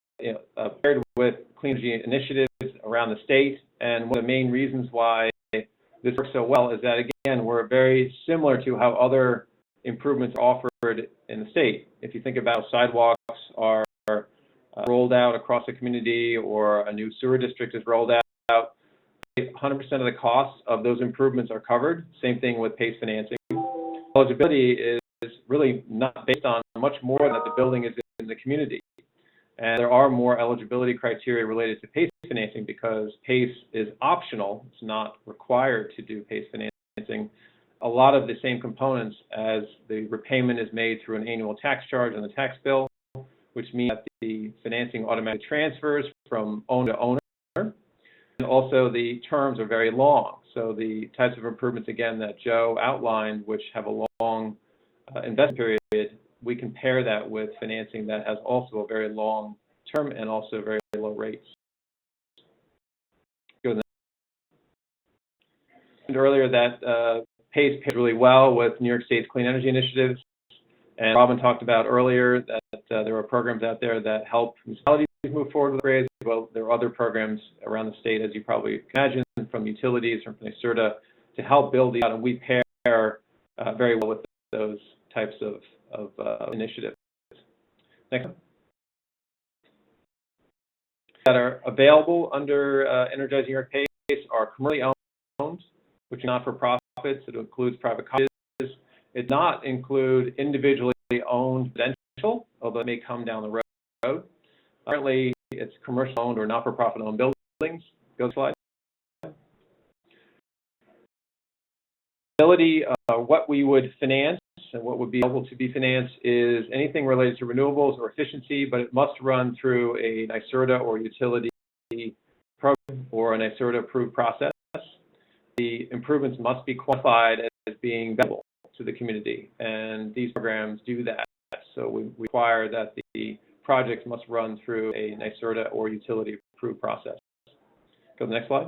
paired with clean energy initiatives around the state, and one of the main reasons why this works so well is that, again, we're very similar to how other improvements are offered in the state. If you think about sidewalks are rolled out across the community, or a new sewer district is rolled out, 100% of the costs of those improvements are covered. Same thing with PACE financing. Eligibility is really not based on much more than that the building is in the community. And there are more eligibility criteria related to PACE financing because PACE is optional. It's not required to do PACE financing. A lot of the same components as the repayment is made through an annual tax charge on the tax bill, which means that the financing automatically transfers from owner to owner. And also the terms are very long. So the types of improvements, again, that Joe outlined, which have a long investment period, we can pair that with financing that has also a very long term and also very low rates. I mentioned earlier that PACE pays really well with New York State's clean energy initiatives, and Robin talked about earlier that there are programs out there that help municipalities move forward with grades. Well, there are other programs around the state, as you probably can imagine, from utilities, from NYSERDA, to help build these out, and we pair very well with those types of initiatives. Next one. That are available under Energize New York PACE are commercially owned, which are not-for-profits. It includes private colleges. It does not include individually owned residential, although it may come down the road. Currently, it's commercial owned or not-for-profit owned buildings. Go slide. What we would finance and what would be able to be financed is anything related to renewables or efficiency, but it must run through a NYSERDA or utility program or a NYSERDA-approved process. The improvements must be quantified as being valuable to the community, and these programs do that. So we require that the projects must run through a NYSERDA or utility-approved process. Go to the next slide.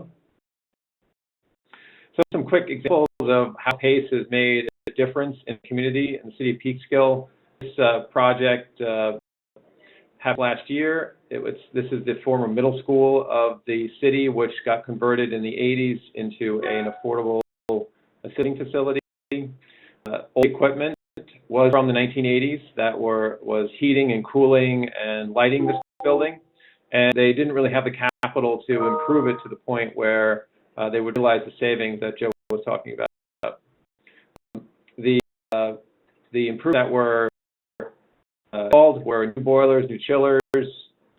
So some quick examples of how PACE has made a difference in the community in the city of Peekskill. This project happened last year. This is the former middle school of the city, which got converted in the 80s into an affordable sitting facility. Old equipment was from the 1980s that was heating and cooling and lighting this building, and they didn't really have the capital to improve it to the point where they would realize the savings that Joe was talking about. The improvements that were installed were new boilers, new chillers,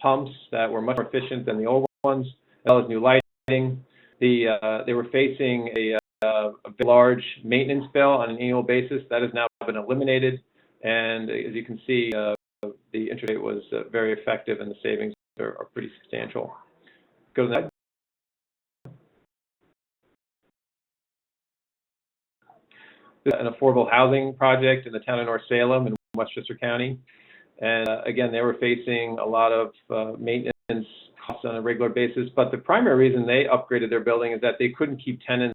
pumps that were much more efficient than the old ones, as well as new lighting. They were facing a very large maintenance bill on an annual basis. That has now been eliminated, and as you can see, the interest rate was very effective, and the savings are pretty substantial. Go to the next. This is an affordable housing project in the town of North Salem in Westchester County. And again, they were facing a lot of maintenance costs on a regular basis. But the primary reason they upgraded their building is that they couldn't keep tenants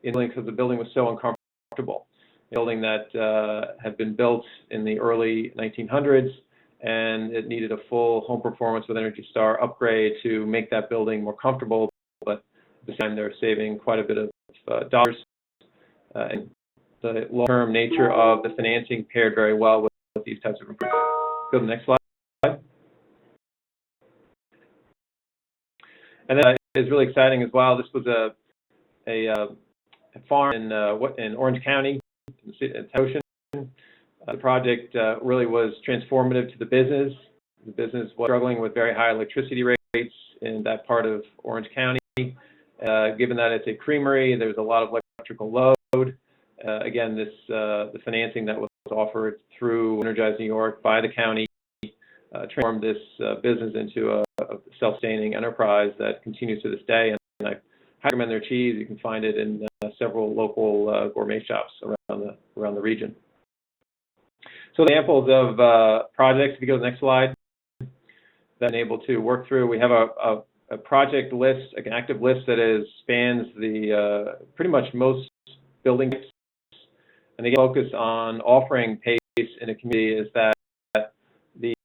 in the building because the building was so uncomfortable. A building that had been built in the early 1900s, and it needed a full home performance with Energy Star upgrade to make that building more comfortable. But at the time, they're saving quite a bit of dollars. And the long-term nature of the financing paired very well with these types of improvements. Go to the next slide. And then is really exciting as well. This was a farm in Orange County, in Ocean. The project really was transformative to the business. The business was struggling with very high electricity rates in that part of Orange County. Given that it's a creamery, there's a lot of electrical load. Again, the financing that was offered through Energize New York by the county transformed this business into a self-sustaining enterprise that continues to this day. And I highly recommend their cheese. You can find it in several local gourmet shops around the region. So examples of projects, if you go to the next slide, that I'm able to work through. We have a project list, an active list that spans the pretty much most building types. And they focus on offering PACE in a community is that the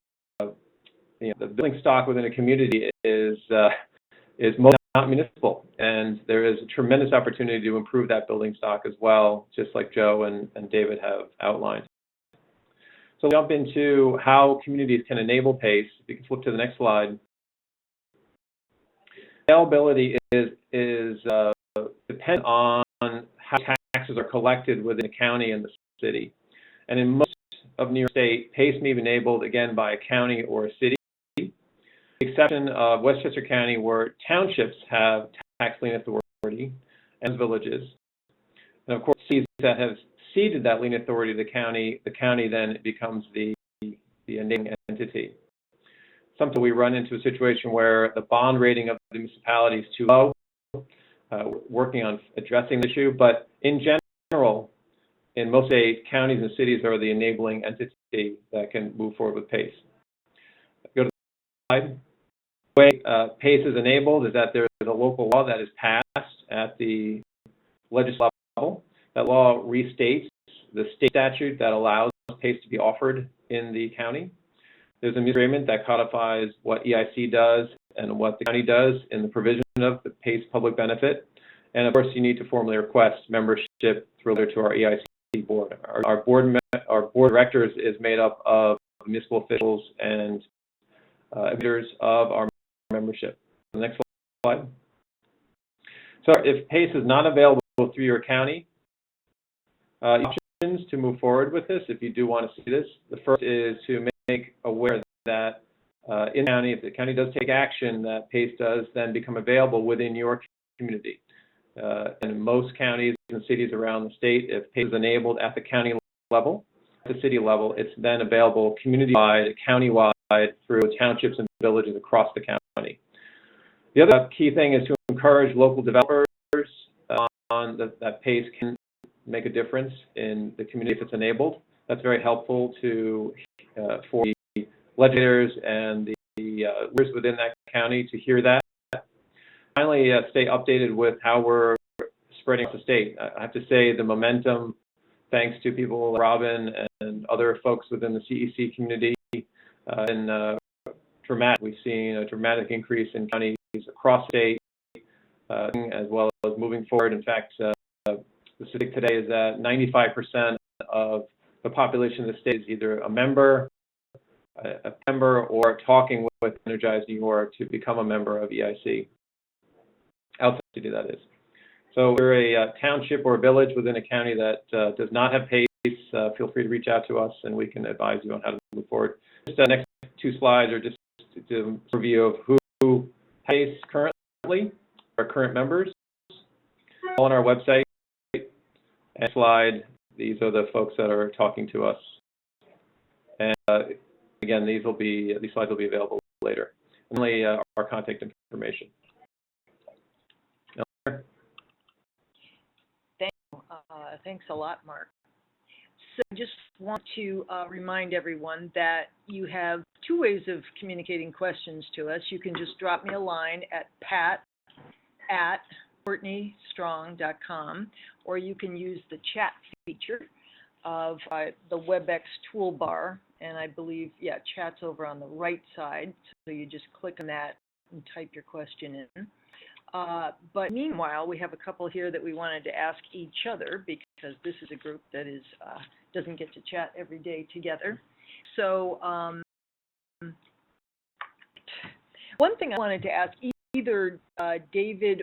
building stock within a community is mostly not municipal, and there is a tremendous opportunity to improve that building stock as well, just like Joe and David have outlined. So we'll jump into how communities can enable PACE. If you can flip to the next slide. Availability is dependent on how taxes are collected within a county and the city. And in most of New York State, PACE may be enabled, again, by a county or a city. The exception of Westchester County, where townships have tax lien authority, and villages. And of course, cities that have ceded that lien authority to the county then becomes the enabling entity. Sometimes we run into a situation where the bond rating of the municipality is too low. We're working on addressing the issue, but in general, in most states, counties and cities are the enabling entity that can move forward with PACE. Go to the slide. The way PACE is enabled is that there is a local law that is passed at the legislative level. That law restates the state statute that allows PACE to be offered in the county. There's a agreement that codifies what EIC does and what the county does in the provision of the PACE public benefit. And of course, you need to formally request membership through to our EIC board. Our board of directors is made up of municipal officials and leaders of our membership. The next slide. So if PACE is not available through your county, options to move forward with this, if you do want to see this. The first is to make aware that in the county, if the county does take action, that PACE does then become available within your community. And in most counties and cities around the state, if PACE is enabled at the county level, at the city level, it's then available community-wide, county-wide, through townships and villages across the county. The other key thing is to encourage local developers on that PACE can make a difference in the community if it's enabled. That's very helpful for the legislators and the leaders within that county to hear that. Finally, stay updated with how we're spreading out the state. I have to say the momentum, thanks to people like Robin and other folks within the CEC community, and dramatic. We've seen a dramatic increase in counties across the state, as well as moving forward. In fact, the statistic today is that 95% of the population of the state is either a member or talking with Energize New York to become a member of EIC. Outside the city, that is. So if you're a township or a village within a county that does not have PACE, feel free to reach out to us and we can advise you on how to move forward. Just the next two slides are just a review of who PACE currently, our current members, all on our website. And slide, these are the folks that are talking to us. And again, these slides will be available later. Only our contact information. Thanks a lot, Mark. So I just want to remind everyone that you have two ways of communicating questions to us. You can just drop me a line at pat@courtneystrong.com, or you can use the chat feature of the WebEx toolbar. And I believe, chat's over on the right side. So you just click on that and type your question in. But meanwhile, we have a couple here that we wanted to ask each other because this is a group that is doesn't get to chat every day together. So one thing I wanted to ask either David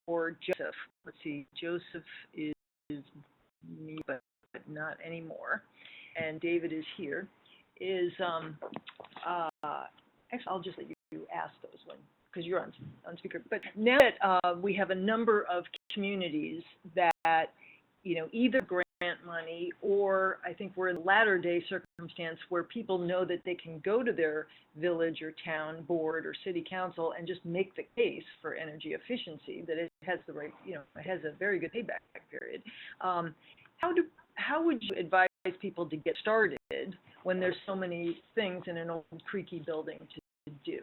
or Joseph. Let's see, Joseph is me, but not anymore, and David is here. Actually, I'll just let you ask those one because you're on speaker. But now that we have a number of communities that, either grant money or I think we're in the latter day circumstance where people know that they can go to their village or town board or city council and just make the case for energy efficiency, that it has the right, it has a very good payback period. How would you advise people to get started when there's so many things in an old creaky building to do?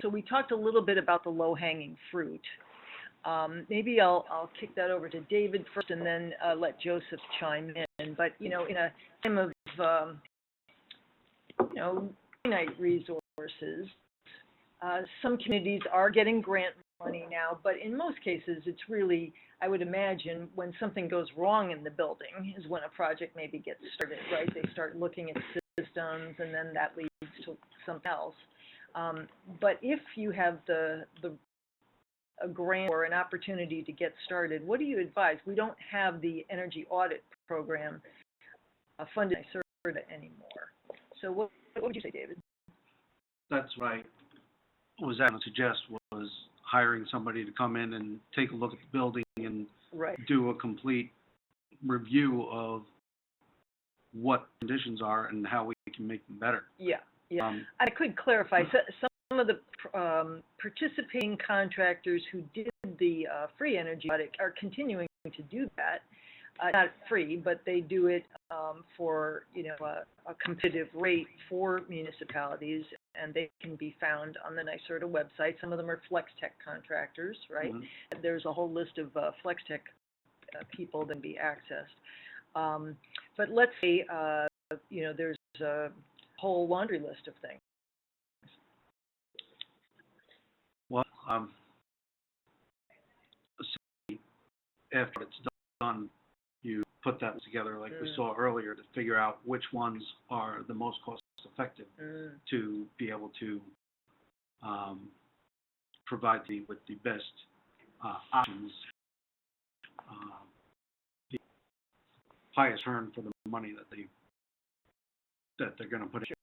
So we talked a little bit about the low-hanging fruit. Maybe I'll kick that over to David first and then let Joseph chime in. But, in a time of, finite resources, some communities are getting grant money now, but in most cases, it's really, I would imagine, when something goes wrong in the building is when a project maybe gets started, right? They start looking at systems, and then that leads to something else. But if you have a grant or an opportunity to get started, what do you advise? We don't have the energy audit program funded by CERTA anymore. So what would you say, David? That's right. What was that to suggest was hiring somebody to come in and take a look at the building and do a complete review of what conditions are and how we can make them better. Yeah. I could clarify. So, some of the participating contractors who did the free energy audit are continuing to do that. Not free, but they do it for a competitive rate for municipalities, and they can be found on the NYSERDA website. Some of them are FlexTech contractors, right? Mm-hmm. There's a whole list of FlexTech people that can be accessed. But let's say there's a whole laundry list of things. Well, after it's done, you put that together like we saw earlier to figure out which ones are the most cost effective to be able to provide with the best options, the highest return for the money that they're going to put in.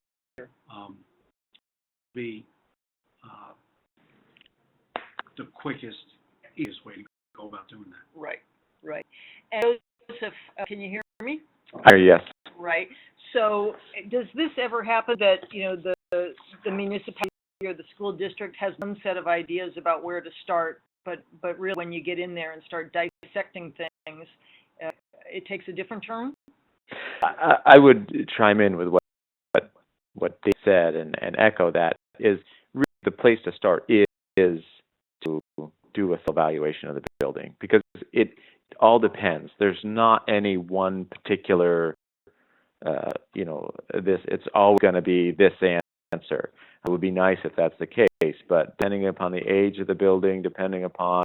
Be the quickest, easiest way to go about doing that. Right. And Joseph, can you hear me? Yes. Right. So, does this ever happen that the municipality or the school district has one set of ideas about where to start, but really when you get in there and start dissecting things, it takes a different turn? I would chime in with what Dave said and echo that. Is really the place to start is to do a evaluation of the building, because it all depends. There's not any one particular, it's always going to be this answer. It would be nice if that's the case, but depending upon the age of the building, depending upon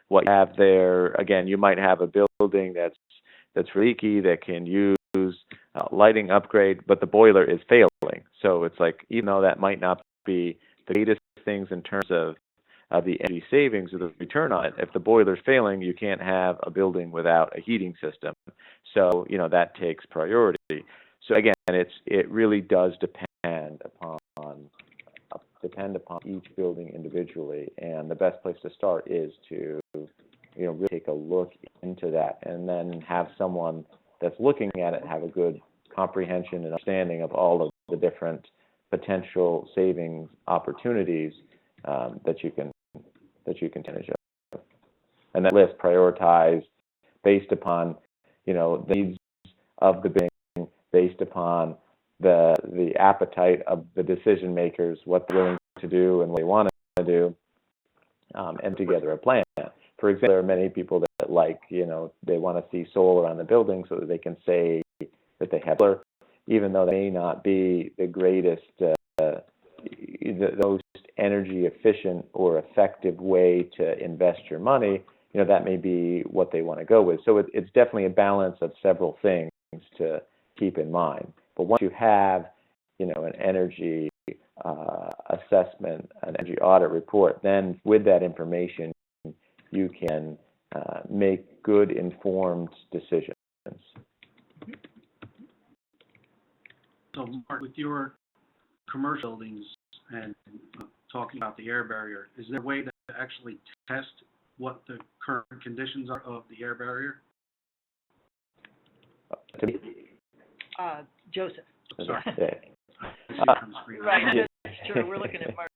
what you have there, again, you might have a building that's leaky that can use lighting upgrade, but the boiler is failing. So it's like, even though that might not be the greatest things in terms of the energy savings or the return on it, if the boiler's failing, you can't have a building without a heating system. So, that takes priority. So again, it really does depend upon each building individually, and the best place to start is to really take a look into that, and then have someone that's looking at it have a good comprehension and understanding of all of the different potential savings opportunities that you can manage of. And that list prioritized based upon the needs of the building, based upon the appetite of the decision makers, what they're willing to do and what they want to do, and together a plan. For example, there are many people that they want to see solar on the building so that they can say that they have solar, even though they may not be the greatest, the most energy efficient or effective way to invest your money, that may be what they want to go with. So it's definitely a balance of several things to keep in mind. But once you have, an energy assessment, an energy audit report, then with that information, you can make good, informed decisions. So, Mark, with your commercial buildings and talking about the air barrier, is there a way to actually test what the current conditions are of the air barrier? Joseph. Sorry. Right, that's true. We're looking at Mark.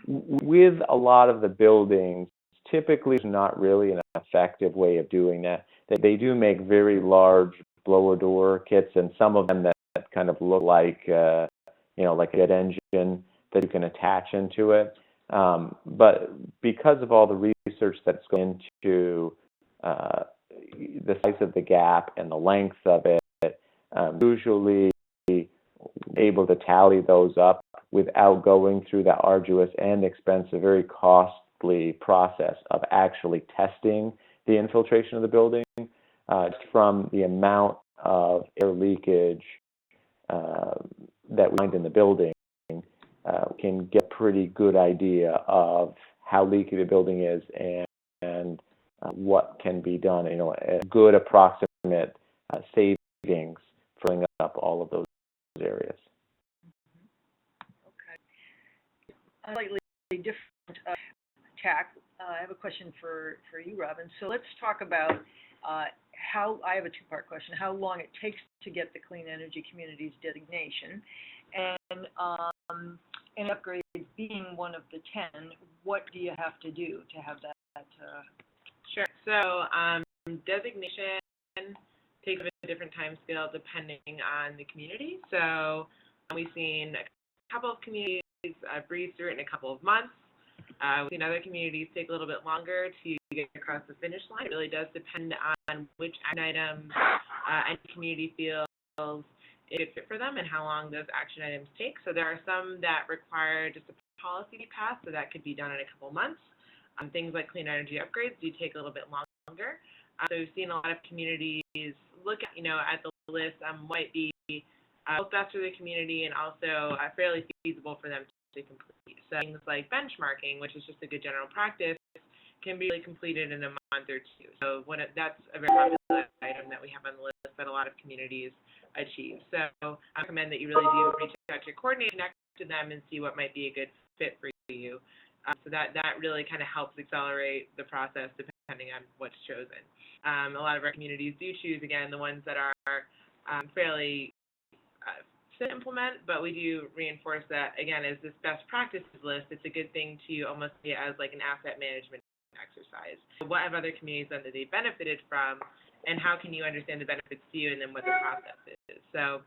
With a lot of the buildings, typically it's not really an effective way of doing that. They do make very large blower door kits, and some of them that kind of look like, like a jet engine that you can attach into it. But because of all the research that's going into the size of the gap and the length of it, usually able to tally those up without going through the arduous and expensive, very costly process of actually testing the infiltration of the building. From the amount of air leakage that we find in the building, can get a pretty good idea of how leaky the building is and what can be done. A good approximate savings for filling up all of those areas. Okay. A slightly different tack. I have a question for you, Robin. So let's talk about I have a two-part question, how long it takes to get the Clean Energy Communities designation, and upgrade being one of the 10, what do you have to do to have that? Sure. So designation takes a different time scale depending on the community. So we've seen a couple of communities breeze through it in a couple of months. We've seen other communities take a little bit longer to get across the finish line. It really does depend on which action items any community feels is a good fit for them and how long those action items take. So there are some that require just a policy to pass, so that could be done in a couple months. Things like clean energy upgrades do take a little bit longer. So we've seen a lot of communities look at, at the list might be both best for the community and also fairly feasible for them to complete. So things like benchmarking, which is just a good general practice, can be really completed in a month or two. So that's a very popular item that we have on the list that a lot of communities achieve. So I recommend that you really do reach out to your coordinator, connect to them, and see what might be a good fit for you. So that really kind of helps accelerate the process depending on what's chosen. A lot of our communities do choose, again, the ones that are fairly to implement, but we do reinforce that, again, as this best practices list, it's a good thing to almost see it as like an asset management exercise. So what have other communities done that they benefited from, and how can you understand the benefits to you, and then what the process is. So,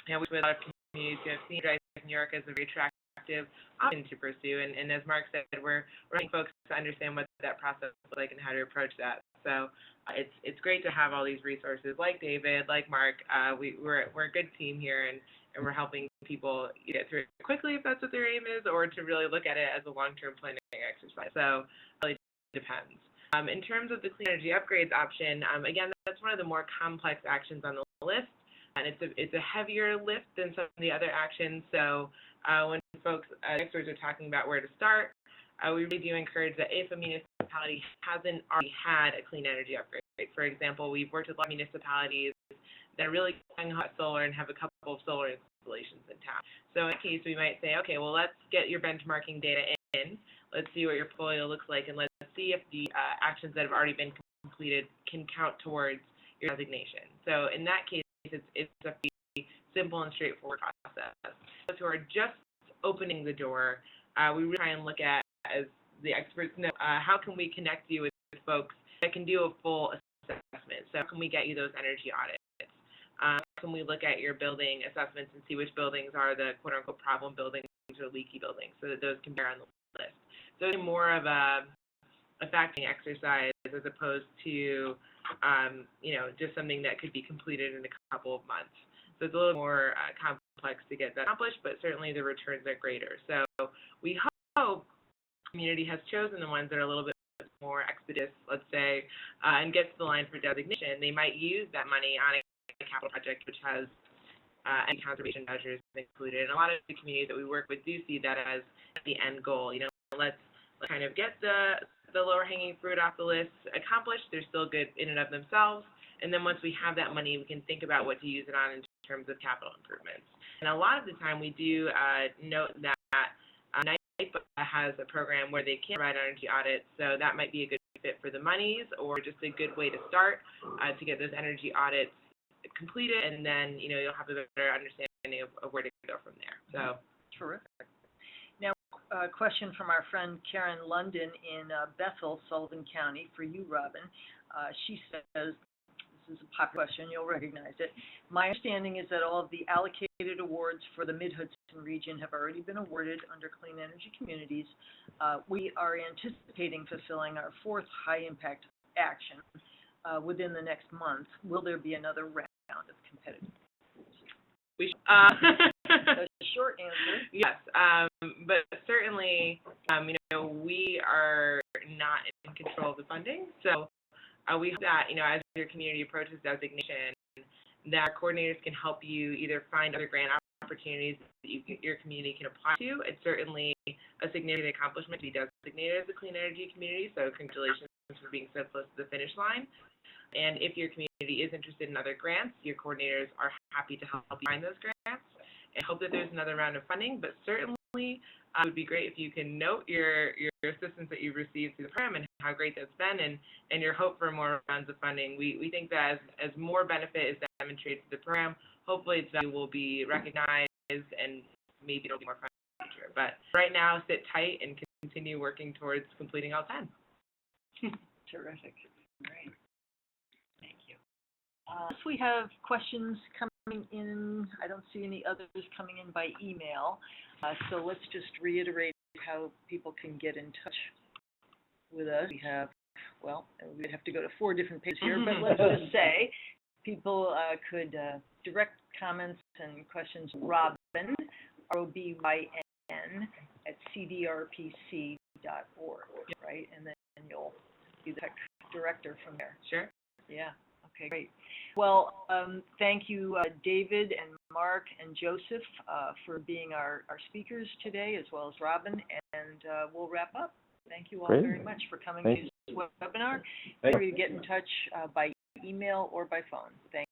with a lot of communities who have seen Drive New York as a very attractive option to pursue, and as Mark said, we're helping folks to understand what that process looks like and how to approach that. So it's great to have all these resources like David, like Mark. We're a good team here, and we're helping people get through it quickly if that's what their aim is, or to really look at it as a long-term planning exercise. So it really depends. In terms of the clean energy upgrades option, again, that's one of the more complex actions on the list, and it's a heavier lift than some of the other actions. So when folks, experts are talking about where to start, we really do encourage that if a municipality hasn't already had a clean energy upgrade, for example, we've worked with a lot of municipalities that are really going hot solar and have a couple of solar installations in town. So in that case, we might say, okay, well, let's get your benchmarking data in. Let's see what your portfolio looks like, and let's see if the actions that have already been completed can count towards your designation. So in that case, it's a pretty simple and straightforward process. Those who are just opening the door, we really try and look at, as the experts know, how can we connect you with folks that can do a full assessment? So how can we get you those energy audits? Can we look at your building assessments and see which buildings are the quote-unquote problem buildings or leaky buildings, so that those can bear on the list? So it's more of a factoring exercise as opposed to, just something that could be completed in a couple of months. So it's a little more complex complex to get that accomplished, but certainly the returns are greater. So we hope the community has chosen the ones that are a little bit more expeditious, let's say, and gets to the line for designation. They might use that money on a capital project which has any conservation measures included. And a lot of the communities that we work with do see that as the end goal. You know, let's kind of get the lower hanging fruit off the list accomplished. They're still good in and of themselves. And then once we have that money, we can think about what to use it on in terms of capital improvements. And a lot of the time we do note that NIPA has a program where they can provide energy audits, so that might be a good fit for the monies or just a good way to start to get those energy audits completed, and then, you know, you'll have a better understanding of where to go from there. So Terrific. Now, a question from our friend Karen London in Bethel, Sullivan County, for you, Robin. She says, this is a popular question, you'll recognize it. My understanding is that all of the allocated awards for the Mid-Hudson region have already been awarded under Clean Energy Communities. We are anticipating fulfilling our fourth high-impact action within the next month. Will there be another round of competitive? A short answer. Yes, but certainly, you know, we are not in control of the funding, so we hope that, you know, as your community approaches designation, that coordinators can help you either find other grant opportunities that your community can apply to. It's certainly a significant accomplishment to be designated as a clean energy community, so congratulations for being so close to the finish line. And if your community is interested in other grants, your coordinators are happy to help you find those grants and hope that there's another round of funding. But certainly, it would be great if you can note your assistance that you've received through the program and how great that's been, and your hope for more rounds of funding. We think that as more benefit is demonstrated to the program, hopefully its value will be recognized and maybe it'll be more fun in the future. But right now, sit tight and continue working towards completing all 10. Terrific. Great. Thank you. We have questions coming in. I don't see any others coming in by email. So let's just reiterate how people can get in touch with us. We have, well, we'd have to go to 4 different pages here, but let's just say people could direct comments and questions to Robin, ROBYN, at cdrpc.org, right? And then you'll be the tech director from there. Sure. Yeah. Okay, great. Well, thank you, David and Mark and Joseph, for being our speakers today, as well as Robin, and we'll wrap up. Thank you all very much for coming to this webinar. Feel free to get in touch by email or by phone. Thank